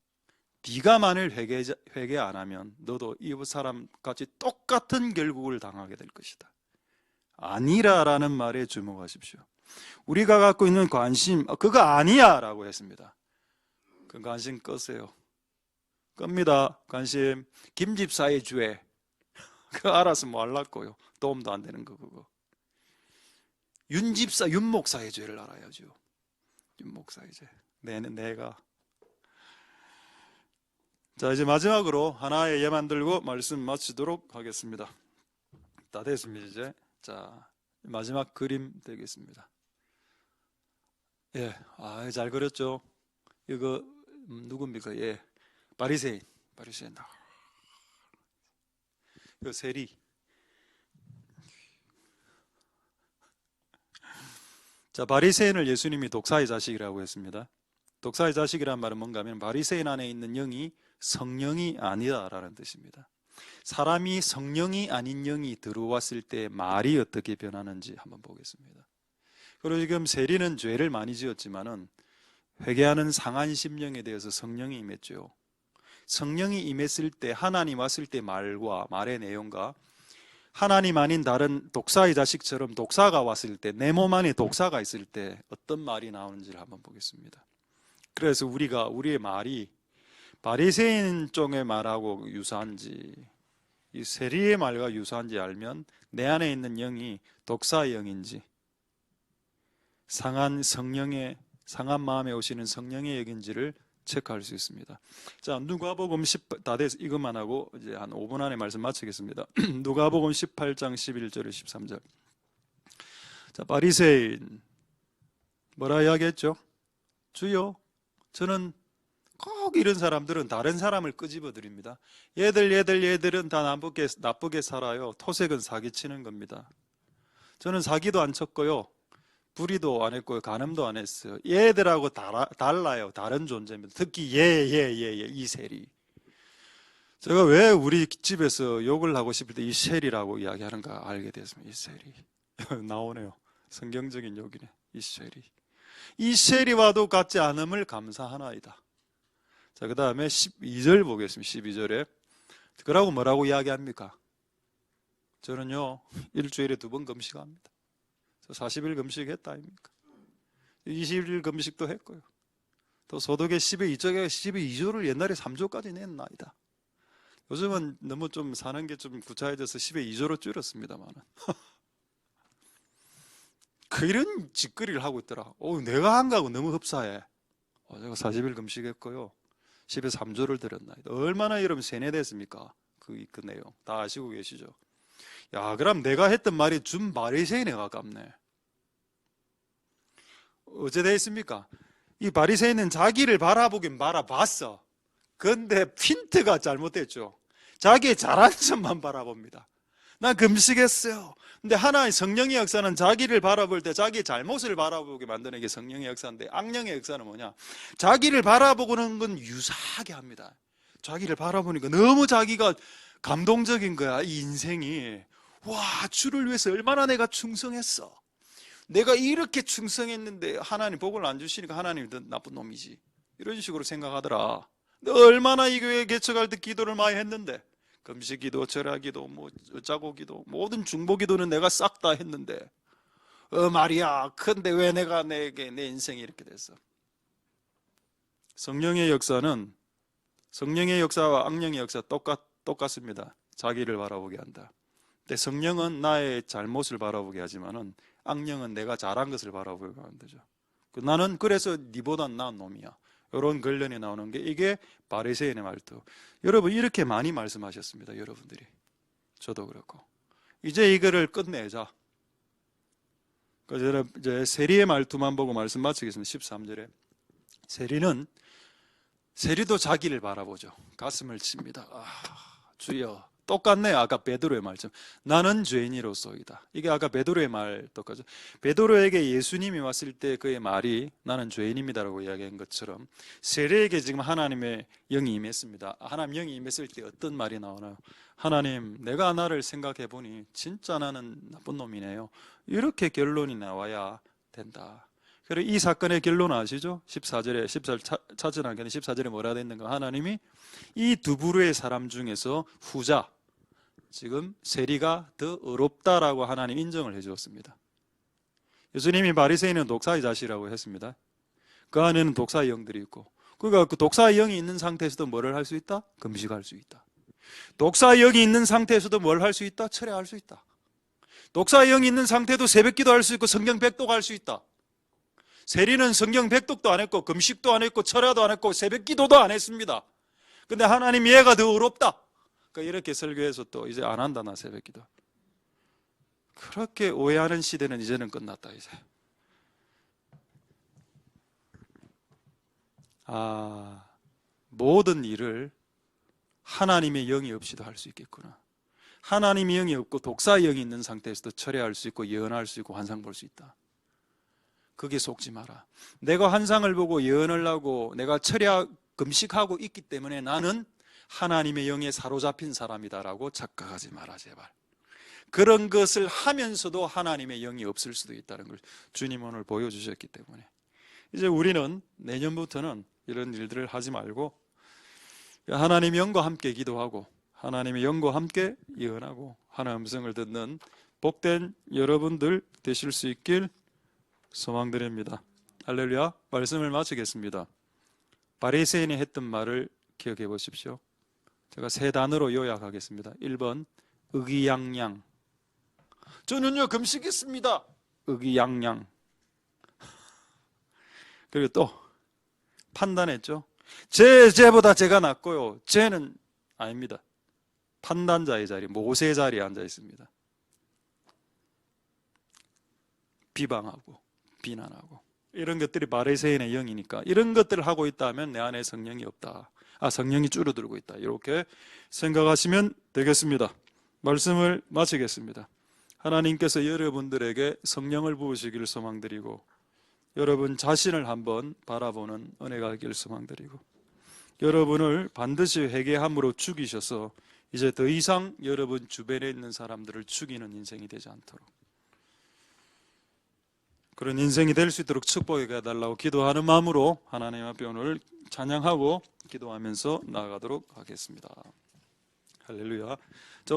네가 만일 회개 안 하면 너도 이 사람 같이 똑같은 결국을 당하게 될 것이다. 아니라라는 말에 주목하십시오. 우리가 갖고 있는 관심, 그거 아니야 라고 했습니다. 그 관심 끄세요. 끕니다. 관심. 김집사의 죄. 그거 알아서 뭐 할라고요. 도움도 안 되는 거 그거. 윤 목사의 죄를 알아야죠. 윤 목사의 죄. 내가. 자, 이제 마지막으로 하나의 예만 들고 말씀 마치도록 하겠습니다. 다 됐습니다, 이제. 자, 마지막 그림 되겠습니다. 예, 잘 그렸죠? 이거, 누굽니까? 예, 바리새인. 이거 세리. 자, 바리새인을 예수님이 독사의 자식이라고 했습니다. 독사의 자식이란 말은 뭔가 하면 바리새인 안에 있는 영이 성령이 아니다라는 뜻입니다. 사람이 성령이 아닌 영이 들어왔을 때 말이 어떻게 변하는지 한번 보겠습니다. 그리고 지금 세리는 죄를 많이 지었지만은 회개하는 상한 심령에 대해서 성령이 임했죠. 성령이 임했을 때 하나님 왔을 때 말의 내용과 하나님 아닌 다른 독사의 자식처럼 독사가 왔을 때 내 몸 안에 독사가 있을 때 어떤 말이 나오는지를 한번 보겠습니다. 그래서 우리의 말이 바리새인 쪽의 말하고 유사한지 이 세리의 말과 유사한지 알면 내 안에 있는 영이 독사의 영인지 상한 마음에 오시는 성령의 영인지를 체크할 수 있습니다. 자, 누가복음 10 다 돼서 이것만 하고 이제 한 5분 안에 말씀 마치겠습니다. 누가복음 18장 11절 13절. 자, 바리새인 뭐라 이야기했죠? 주여, 저는 꼭 이런 사람들은 다른 사람을 끄집어 드립니다. 얘들은 다 나쁘게 살아요. 토색은 사기치는 겁니다. 저는 사기도 안 쳤고요. 불의도 안 했고요. 간음도 안 했어요. 얘들하고 달라요. 다른 존재입니다. 특히 이 세리. 제가 왜 우리 집에서 욕을 하고 싶을 때 이 세리라고 이야기하는가 알게 됐습니다. 이 세리. 나오네요. 성경적인 욕이네. 이 세리. 이 세리와도 같지 않음을 감사하나이다. 자, 그 다음에 12절 보겠습니다. 12절에. 그러고 뭐라고 이야기합니까? 저는요, 일주일에 2번 금식합니다. 40일 금식했다 아닙니까? 20일 금식도 했고요. 또 소득의 10의 2조를 옛날에 3조까지 낸 나이다. 요즘은 너무 좀 사는 게 좀 구차해져서 10의 2조로 줄였습니다만 이런 짓거리를 하고 있더라. 내가 한 거하고 너무 흡사해. 제가 40일 금식했고요. 10의 3조를 드렸나이다. 얼마나 여러분 세뇌됐습니까? 그 내용 다 아시고 계시죠? 야, 그럼 내가 했던 말이 준 바리새인에 가깝네. 어째 되었습니까? 이 바리새인은 자기를 바라보긴 바라봤어. 그런데 핀트가 잘못됐죠. 자기의 잘한 점만 바라봅니다. 난 금식했어요. 근데 하나의 성령의 역사는 자기를 바라볼 때 자기의 잘못을 바라보게 만드는 게 성령의 역사인데, 악령의 역사는 뭐냐? 자기를 바라보는 건 유사하게 합니다. 자기를 바라보니까 너무 자기가 감동적인 거야. 이 인생이. 와, 주를 위해서 얼마나 내가 충성했어. 내가 이렇게 충성했는데 하나님 복을 안 주시니까 하나님이 더 나쁜 놈이지. 이런 식으로 생각하더라. 얼마나 이 교회 개척할 때 기도를 많이 했는데, 금식기도, 절하기도, 어짜고기도, 모든 중보기도는 내가 싹 다 했는데, 말이야. 근데 왜 내 인생이 이렇게 됐어? 성령의 역사는 성령의 역사와 악령의 역사 똑같습니다. 자기를 바라보게 한다. 성령은 나의 잘못을 바라보게 하지만은 악령은 내가 잘한 것을 바라보게 하는 거죠. 나는 그래서 니보단 나은 놈이야. 이런 결론이 나오는 게 이게 바리새인의 말투. 여러분 이렇게 많이 말씀하셨습니다. 여러분들이. 저도 그렇고. 이제 이거를 끝내자. 그래서 이제 세리의 말투만 보고 말씀 마치겠습니다. 13절에. 세리도 자기를 바라보죠. 가슴을 칩니다. 주여. 똑같네. 아까 베드로의 말씀. 나는 죄인이로소이다. 이게 아까 베드로의 말 똑같죠. 베드로에게 예수님이 왔을 때 그의 말이 나는 죄인입니다라고 이야기한 것처럼 세리에게 지금 하나님의 영이 임했습니다. 하나님 영이 임했을 때 어떤 말이 나오나요? 하나님, 내가 나를 생각해 보니 진짜 나는 나쁜 놈이네요. 이렇게 결론이 나와야 된다. 그리고 이 사건의 결론 아시죠? 14절에 14절 찾은 않겠네. 14절에 뭐라 됐는가? 하나님이 이 두 부류의 사람 중에서 후자, 지금 세리가 더 의롭다라고 하나님 인정을 해 주었습니다. 예수님이 바리새인은 독사의 자식이라고 했습니다. 그 안에는 독사의 영들이 있고, 그러니까 그 독사의 영이 있는 상태에서도 뭐를 할 수 있다? 금식할 수 있다. 독사의 영이 있는 상태에서도 뭘 할 수 있다? 철회할 수 있다. 독사의 영이 있는 상태도 새벽기도 할 수 있고 성경 백독 할 수 있다. 세리는 성경 백독도 안 했고 금식도 안 했고 철야도 안 했고 새벽기도도 안 했습니다. 근데 하나님 얘가 더 의롭다. 그러니까 이렇게 설교해서 또 이제 안 한다 나 새벽기도. 그렇게 오해하는 시대는 이제는 끝났다 이제. 모든 일을 하나님의 영이 없이도 할 수 있겠구나. 하나님의 영이 없고 독사의 영이 있는 상태에서도 철회할 수 있고 예언할 수 있고 환상 볼 수 있다. 그게 속지 마라. 내가 환상을 보고 예언을 하고 내가 금식하고 있기 때문에 나는 하나님의 영에 사로잡힌 사람이다라고 착각하지 마라 제발. 그런 것을 하면서도 하나님의 영이 없을 수도 있다는 걸 주님 오늘 보여주셨기 때문에 이제 우리는 내년부터는 이런 일들을 하지 말고 하나님의 영과 함께 기도하고 하나님의 영과 함께 예언하고 하나님의 음성을 듣는 복된 여러분들 되실 수 있길 소망드립니다. 할렐루야. 말씀을 마치겠습니다. 바리새인이 했던 말을 기억해 보십시오. 제가 세 단어로 요약하겠습니다. 1번 의기양양. 저는요 금식했습니다. 의기양양. 그리고 또 판단했죠. 쟤보다 제가 낫고요. 쟤는 아닙니다. 판단자의 자리, 모세 자리에 앉아 있습니다. 비방하고 비난하고 이런 것들이 바리새인의 영이니까 이런 것들을 하고 있다면 내 안에 성령이 없다. 성령이 줄어들고 있다. 이렇게 생각하시면 되겠습니다. 말씀을 마치겠습니다. 하나님께서 여러분들에게 성령을 부으시기를 소망드리고 여러분 자신을 한번 바라보는 은혜가 있기를 소망드리고 여러분을 반드시 회개함으로 죽이셔서 이제 더 이상 여러분 주변에 있는 사람들을 죽이는 인생이 되지 않도록 그런 인생이 될 수 있도록 축복해 달라고 기도하는 마음으로 하나님 앞에 오늘 찬양하고 기도하면서 나아가도록 하겠습니다. 할렐루야.